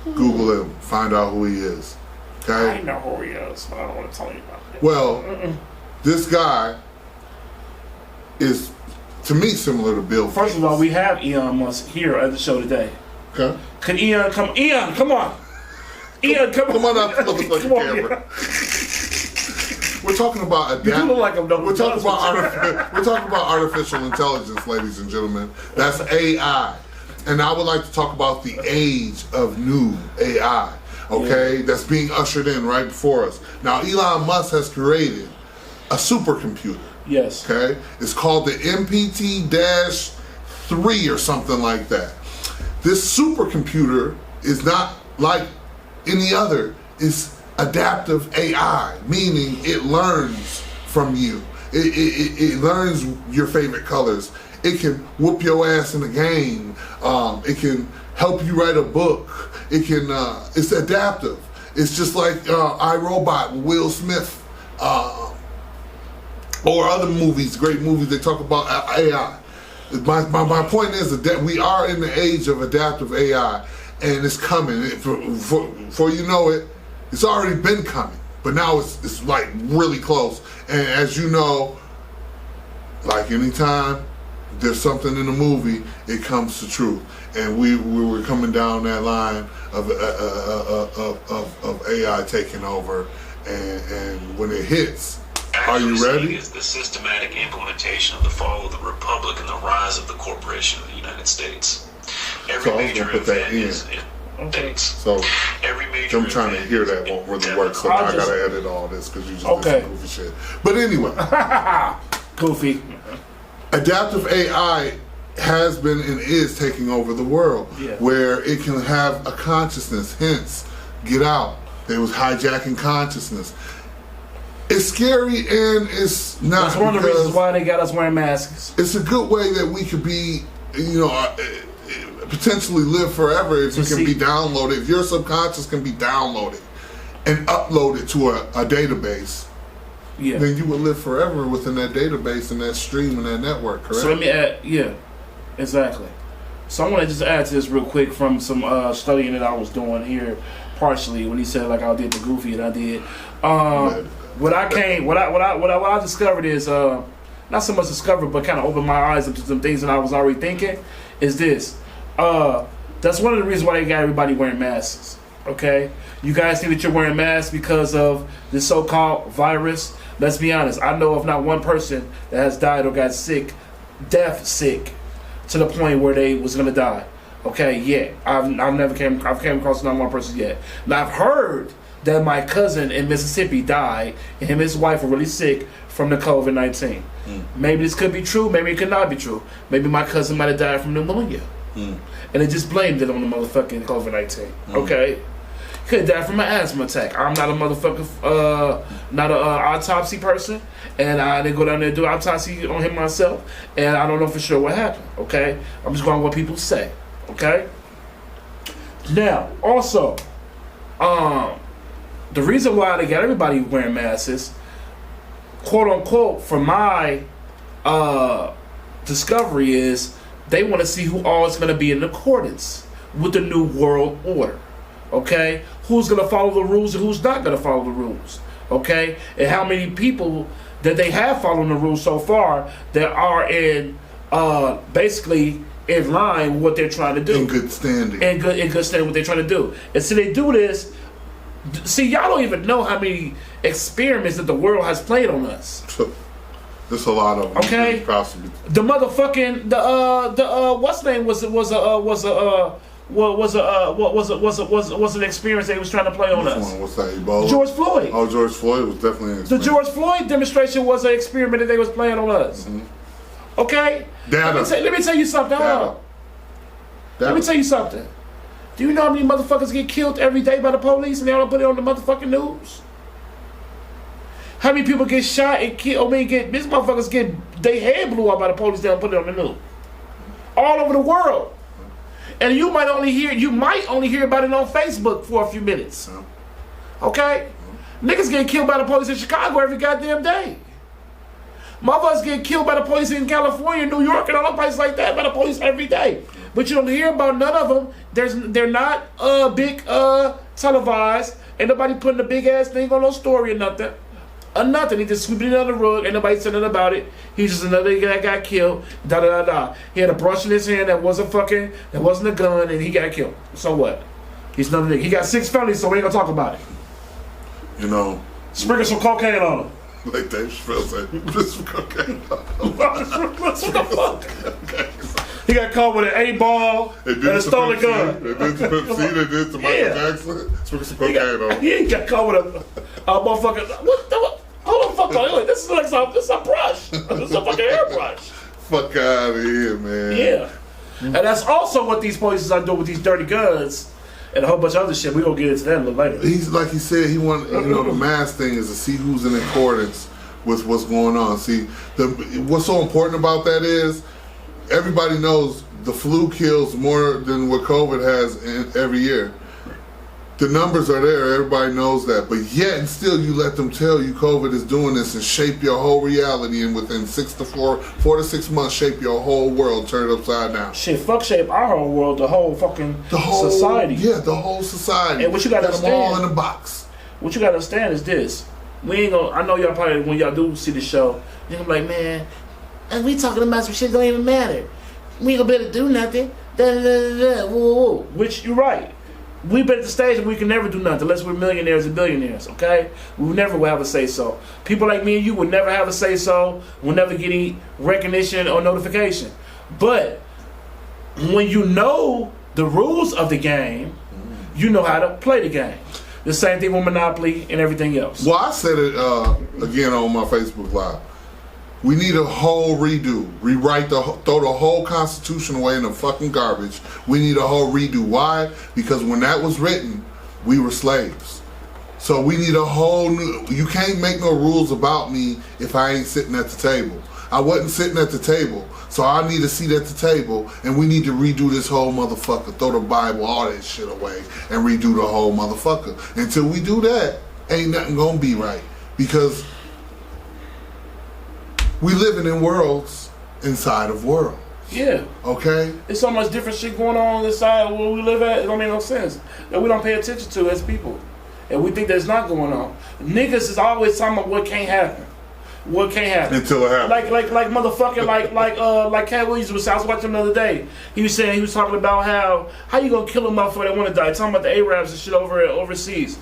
Speaker 3: Google him. Find out who he is. Okay?
Speaker 2: I know who he is, but I don't want to tell you about it.
Speaker 3: Well, this guy is, to me, similar to Bill Gates.
Speaker 2: First of all, we have Elon Musk here at the show today.
Speaker 3: Okay.
Speaker 2: Can Elon come? Elon, come on. Elon, come on.
Speaker 3: Come on out the motherfucking camera. We're talking about
Speaker 2: You do look like him, though.
Speaker 3: We're talking about artificial intelligence, ladies and gentlemen. That's AI. And I would like to talk about the age of new AI, okay? That's being ushered in right before us. Now, Elon Musk has created a supercomputer.
Speaker 2: Yes.
Speaker 3: Okay? It's called the MPT-3 or something like that. This supercomputer is not like any other. It's adaptive AI, meaning it learns from you. It learns your favorite colors. It can whoop your ass in a game. It can help you write a book. It can. It's adaptive. It's just like iRobot with Will Smith, or other movies, great movies. They talk about AI. My point is that we are in the age of adaptive AI, and it's coming. Before you know it, it's already been coming, but now it's like really close. And as you know, like anytime there's something in the movie, it comes to truth. And we were coming down that line of AI taking over, and when it hits, are you ready?
Speaker 4: Is the systematic implementation of the fall of the republic and the rise of the corporation of the United States. Every major event is dates.
Speaker 3: So
Speaker 4: every major
Speaker 3: I'm trying to hear that won't really work, so now I gotta edit all this because you just did some goofy shit. But anyway,
Speaker 2: goofy.
Speaker 3: Adaptive AI has been and is taking over the world, where it can have a consciousness. Hence, Get Out. They was hijacking consciousness. It's scary and it's not.
Speaker 2: That's one of the reasons why they got us wearing masks.
Speaker 3: It's a good way that we could be, potentially live forever if it can be downloaded. If your subconscious can be downloaded and uploaded to a database, then you would live forever within that database and that stream and that network, correct?
Speaker 2: So let me add, exactly. So I want to just add to this real quick from some studying that I was doing here, partially when he said like I did the goofy and I did. What I discovered is not so much discovered, but kind of opened my eyes up to some things that I was already thinking. Is this? That's one of the reasons why they got everybody wearing masks. Okay, you guys think that you're wearing masks because of this so-called virus. Let's be honest. I know of not one person that has died or got sick, sick, to the point where they was gonna die. Okay, I've came across not one person yet. Now I've heard that my cousin in Mississippi died, and him and his wife were really sick from the COVID-19. Maybe this could be true. Maybe it could not be true. Maybe my cousin might have died from pneumonia, and they just blamed it on the motherfucking COVID-19. Okay. Could have died from an asthma attack. I'm not a motherfucker, not an autopsy person, and I didn't go down there and do an autopsy on him myself, and I don't know for sure what happened, okay? I'm just going with what people say, okay? Now, also, the reason why they got everybody wearing masks is, quote unquote, from my discovery is, they want to see who all is going to be in accordance with the new world order. Okay, who's gonna follow the rules and who's not gonna follow the rules? Okay, and how many people that they have following the rules so far that are in basically in line with what they're trying to do,
Speaker 3: in good standing,
Speaker 2: in good standing what they're trying to do. And so they do this. See, y'all don't even know how many experiments that the world has played on us.
Speaker 3: There's a lot of them.
Speaker 2: Okay,
Speaker 3: possibly.
Speaker 2: The motherfucking what's the name was an experience they was trying to play on us.
Speaker 3: What's that? Ebola?
Speaker 2: George Floyd.
Speaker 3: Oh, George Floyd was definitely an experiment.
Speaker 2: The George Floyd demonstration was an experiment that they was playing on us. Okay?
Speaker 3: Data.
Speaker 2: Let me tell you something. Hold on. Let me tell you something. Do you know how many motherfuckers get killed every day by the police and they don't put it on the motherfucking news? How many people get shot and killed? These motherfuckers get their head blew up by the police, they don't put it on the news. All over the world. And you might only hear about it on Facebook for a few minutes. Okay? Niggas getting killed by the police in Chicago every goddamn day. Motherfuckers getting killed by the police in California, New York, and all places like that by the police every day. But you don't hear about none of them. They're not big televised. Ain't nobody putting a big ass thing on no story or nothing. Nothing. He just sweeping it under the rug. Ain't nobody saying nothing about it. He's just another nigga that got killed. Da da da da. He had a brush in his hand that wasn't a gun, and he got killed. So what? He's another nigga. He got 6 felonies, so we ain't gonna talk about it.
Speaker 3: You know.
Speaker 2: Sprinkle some cocaine on him.
Speaker 3: Like Dave Chappelle said, put some cocaine on him.
Speaker 2: What the fuck? He got caught with an 8-ball and a stolen gun.
Speaker 3: They did to Pimp C, they did to Michael Jackson. Sprinkle some cocaine on him.
Speaker 2: He got caught with a motherfucking. What? Hold on, fuck on. This is like this is a brush. This is a fucking airbrush.
Speaker 3: Fuck out of here, man.
Speaker 2: Yeah. And that's also what these police are doing with these dirty guns and a whole bunch of other shit. We're going to get into that a little later.
Speaker 3: He's like he said, he wanted, the mask thing is to see who's in accordance with what's going on. See, what's so important about that is everybody knows the flu kills more than what COVID has every year. The numbers are there, everybody knows that, but yet and still you let them tell you COVID is doing this and shape your whole reality, and within 4 to 6 months shape your whole world, turn it upside down.
Speaker 2: Shit, fuck shape our whole world, the whole society.
Speaker 3: Yeah, the whole society.
Speaker 2: And what you gotta understand,
Speaker 3: them all in a box.
Speaker 2: What you gotta understand is this. We ain't gonna, I know y'all probably, when y'all do see the show, you're gonna be like, man, and we talking about some shit that don't even matter. We ain't gonna be able to do nothing. Da, da, da, da, whoa, whoa. Which, you're right. We've been at the stage where we can never do nothing unless we're millionaires and billionaires, okay? We never will have a say-so. People like me and you will never have a say-so, will never get any recognition or notification. But when you know the rules of the game, you know how to play the game. The same thing with Monopoly and everything else.
Speaker 3: Well, I said it again on my Facebook Live. We need a whole redo. Throw the whole Constitution away in the fucking garbage. We need a whole redo. Why? Because when that was written, we were slaves. So we need a whole new, you can't make no rules about me if I ain't sitting at the table. I wasn't sitting at the table, so I need a seat at the table, and we need to redo this whole motherfucker. Throw the Bible, all that shit away, and redo the whole motherfucker. Until we do that, ain't nothing gonna be right. Because We living in worlds inside of worlds.
Speaker 2: Yeah.
Speaker 3: Okay?
Speaker 2: There's so much different shit going on inside where we live at. It don't make no sense. That we don't pay attention to as people. And we think that's not going on. Niggas is always talking about what can't happen. What can't happen.
Speaker 3: Until it happens.
Speaker 2: Like motherfucking like Cat Williams was. I was watching him the other day. He was talking about how you gonna kill a motherfucker that wanna die. Talking about the Arabs and shit overseas.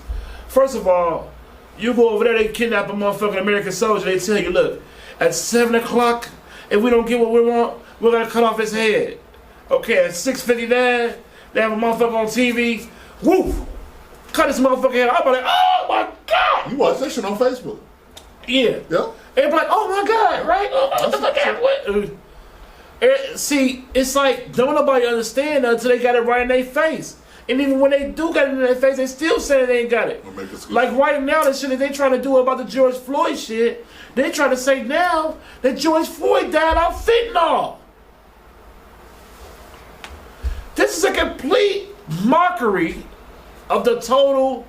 Speaker 2: First of all, you go over there, they kidnap a motherfucking American soldier. They tell you, look, at 7 o'clock, if we don't get what we want, we're gonna cut off his head. Okay, at 6:59, they have a motherfucker on TV. Woof! Cut his motherfucking head. I'm like, oh my god!
Speaker 3: You watch that shit on Facebook.
Speaker 2: Yeah.
Speaker 3: Yeah.
Speaker 2: Everybody like, oh my god, right? See, it's like don't nobody understand until they got it right in their face. And even when they do got it in their face, they still say they ain't got it. Like right now, the shit that they trying to do about the George Floyd shit, they trying to say now that George Floyd died off fentanyl. This is a complete mockery of the total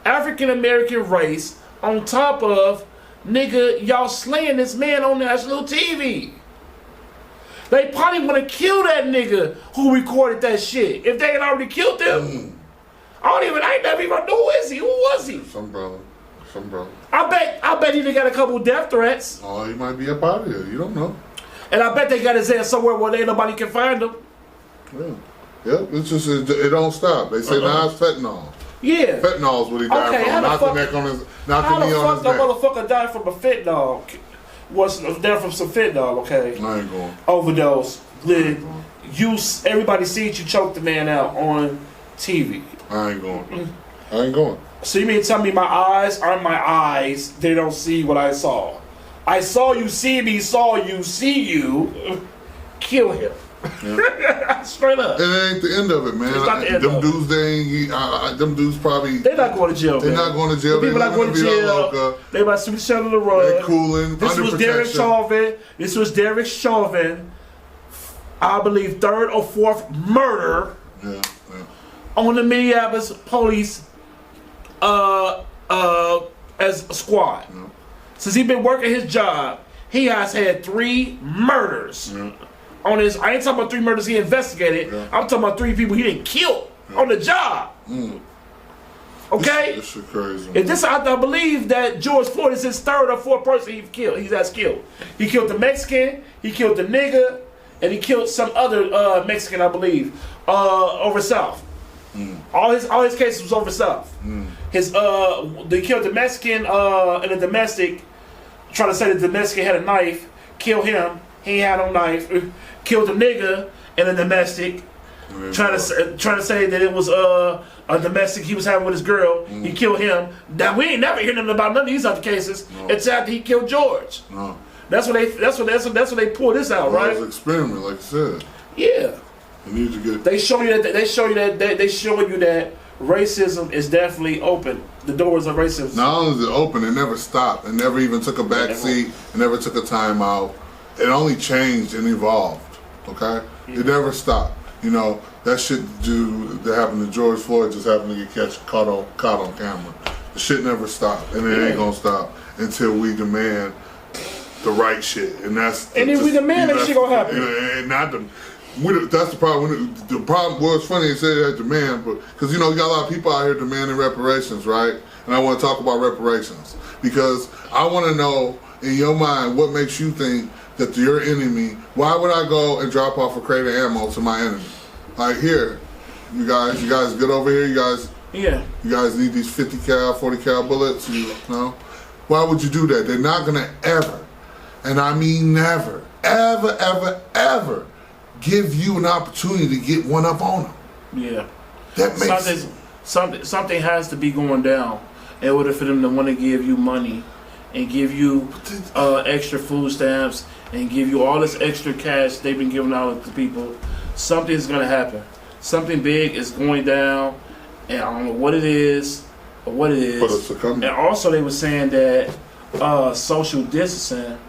Speaker 2: African American race on top of, nigga, y'all slaying this man on national TV. They probably want to kill that nigga who recorded that shit. If they had already killed him. I ain't never even knew who was he?
Speaker 3: Some brother.
Speaker 2: I bet he got a couple death threats.
Speaker 3: Oh, he might be up out of here. You don't know.
Speaker 2: And I bet they got his ass somewhere where ain't nobody can find him.
Speaker 3: Yeah. Yep, it's just, it don't stop. They say now it's fentanyl.
Speaker 2: Yeah.
Speaker 3: Fentanyl's what he died from. Not the neck on his, not the knee on his neck.
Speaker 2: How the fuck that motherfucker died from a fentanyl? Was there from some fentanyl, okay?
Speaker 3: I ain't going.
Speaker 2: Overdose. Everybody sees you choke the man out on TV.
Speaker 3: I ain't going.
Speaker 2: So you mean tell me my eyes aren't my eyes? They don't see what I saw. I saw you see me, saw you see you. Kill him. Yeah. Straight up.
Speaker 3: It ain't the end of it, man.
Speaker 2: It's not the end of
Speaker 3: dudes, them dudes probably.
Speaker 2: They're not going to jail.
Speaker 3: They're not going to jail.
Speaker 2: People not going to jail. They about to sweep the shit under the rug.
Speaker 3: They're cooling.
Speaker 2: This was Derek Chauvin. I believe third or fourth murder.
Speaker 3: Yeah.
Speaker 2: On the Minneapolis police, as a squad. Yeah. Since he been working his job, he has had 3 murders. Yeah. On his, I ain't talking about 3 murders he investigated. Yeah. I'm talking about 3 people he didn't kill on the job. Okay?
Speaker 3: This shit crazy.
Speaker 2: If this, I believe that George Floyd is his 3rd or 4th person he's killed. He killed the Mexican, he killed the nigga, and he killed some other Mexican, I believe, over south. All his cases was over south. They killed the Mexican in a domestic, trying to say the Mexican had a knife, kill him. He had no knife. Killed a nigga in a domestic, trying to say that it was a domestic he was having with his girl. He killed him. Now we ain't never hear nothing about none of these other cases except after he killed George.
Speaker 3: No.
Speaker 2: That's when they pull this out, right?
Speaker 3: It was an experiment, like I said.
Speaker 2: Yeah.
Speaker 3: You need to get.
Speaker 2: They show you that racism is definitely open. The doors of racism.
Speaker 3: Not only is it open, it never stopped. It never even took a back seat. It never took a time out. It only changed and evolved. Okay? It never stopped. You know, that shit that happened to George Floyd just happened to get caught on camera. The shit never stopped. And it ain't gonna stop until we demand the right shit. And that's
Speaker 2: if we demand that shit gonna happen.
Speaker 3: And not that's the problem. The problem was funny you said that demand, but because you know you got a lot of people out here demanding reparations, right? And I want to talk about reparations because I want to know in your mind what makes you think that your enemy. Why would I go and drop off a crate of ammo to my enemy? Like here, you guys get over here. You guys need these 50 cal, 40 cal bullets. You know, why would you do that? They're not gonna ever, and I mean never, ever give you an opportunity to get one up on them.
Speaker 2: Yeah.
Speaker 3: That makes
Speaker 2: something has to be going down in order for them to want to give you money and give you extra food stamps and give you all this extra cash they've been giving out to people. Something's going to happen. Something big is going down, and I don't know what it is or what it is.
Speaker 3: But it's coming.
Speaker 2: And also they were saying that social distancing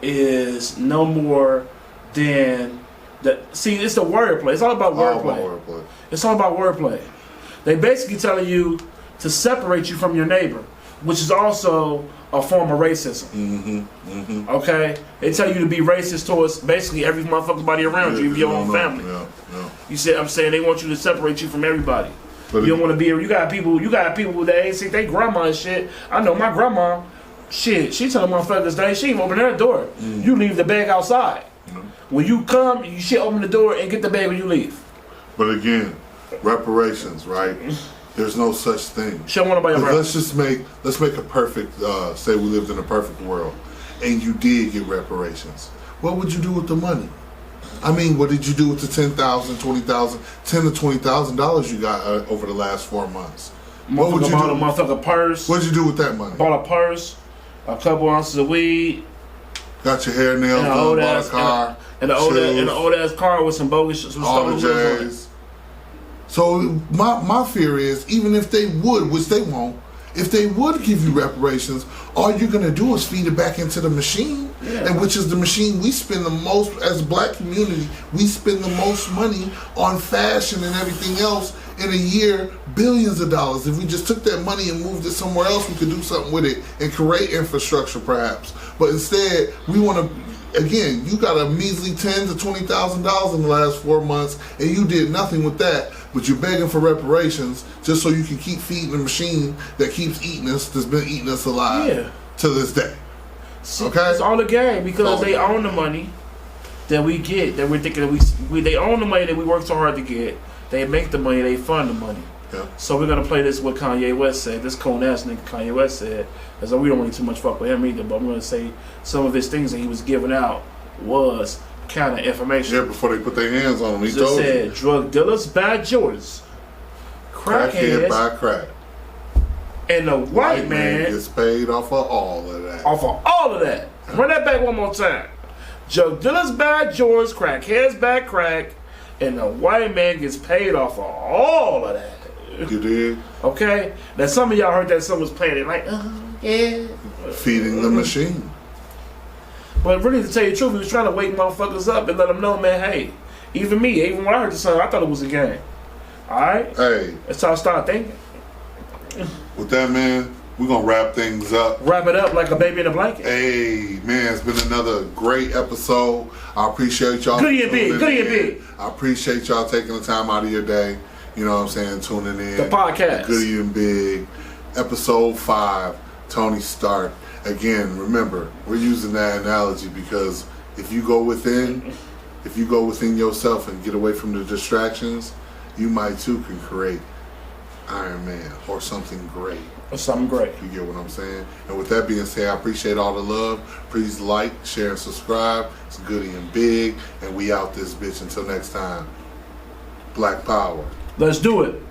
Speaker 2: is no more than see, it's the wordplay. It's all about wordplay. It's all about wordplay. They basically telling you to separate you from your neighbor. which is also a form of racism. Okay? They tell you to be racist towards basically every motherfucking body around you, your own family. You see what I'm saying? They want you to separate you from everybody. But you don't want to be. You got people that ain't see they grandma and shit. I know my grandma. Shit, she telling motherfuckers that she ain't open her door. You leave the bag outside. When you come, you should open the door and get the bag when you leave.
Speaker 3: But again, reparations, right? There's no such thing.
Speaker 2: Show one about your
Speaker 3: let's make a perfect. Say we lived in a perfect world, and you did get reparations. What would you do with the money? I mean, what did you do with the $10,000, $20,000, $10,000 to $20,000 you got over the last 4 months? What would you do?
Speaker 2: Bought a motherfucking purse.
Speaker 3: What did you do with that money?
Speaker 2: Bought a purse, a couple ounces of weed.
Speaker 3: Got your hair nails done, bought a car,
Speaker 2: and an old ass car with some bogus, some
Speaker 3: all the jazz. So my fear is, even if they would, which they won't, if they would give you reparations, all you're gonna do is feed it back into the machine, and which is the machine we spend the most as a black community. We spend the most money on fashion and everything else in a year, billions of dollars. If we just took that money and moved it somewhere else, we could do something with it and create infrastructure, perhaps. But instead, we want to. Again, you got a measly $10,000 to $20,000 in the last 4 months, and you did nothing with that. But you're begging for reparations just so you can keep feeding the machine that keeps eating us, that's been eating us alive to this day. Okay,
Speaker 2: it's all a game because they own the money that we get. That we're thinking that they own the money that we work so hard to get. They make the money. They fund the money.
Speaker 3: Yeah.
Speaker 2: So we're gonna play this what Kanye West said. This cone ass nigga Kanye West said. As we don't really too much fuck with him either, but I'm gonna say some of his things that he was giving out was kind of information.
Speaker 3: Yeah, before they put their hands on him, he
Speaker 2: just
Speaker 3: told
Speaker 2: said
Speaker 3: you.
Speaker 2: drug dealers buy Jordans,
Speaker 3: crackhead buy crack,
Speaker 2: and the white man
Speaker 3: gets paid off of all of that.
Speaker 2: Off of all of that. Run that back one more time. Drug dealers buy Jordans, crackheads buy crack, and the white man gets paid off of all of that.
Speaker 3: You did?
Speaker 2: Okay? Now some of y'all heard that someone was playing it like, yeah.
Speaker 3: Feeding the machine.
Speaker 2: But really, to tell you the truth, he was trying to wake motherfuckers up and let them know, man, hey, even me, even when I heard the song, I thought it was a game. Alright?
Speaker 3: Hey.
Speaker 2: That's how I started thinking.
Speaker 3: With that, man, we're going to wrap things up.
Speaker 2: Wrap it up like a baby in a blanket.
Speaker 3: Hey, man, it's been another great episode. I appreciate y'all.
Speaker 2: Goody and Big. Goody and Big.
Speaker 3: I appreciate y'all taking the time out of your day. You know what I'm saying? Tuning in.
Speaker 2: The podcast.
Speaker 3: Goody and Big. Episode 5. Tony Stark. Again, remember, we're using that analogy because if you go within yourself and get away from the distractions, you might too can create Iron Man or something great.
Speaker 2: Or something great.
Speaker 3: You get what I'm saying? And with that being said, I appreciate all the love. Please like, share, and subscribe. It's Goody and Big, and we out this bitch. Until next time, Black Power.
Speaker 2: Let's do it.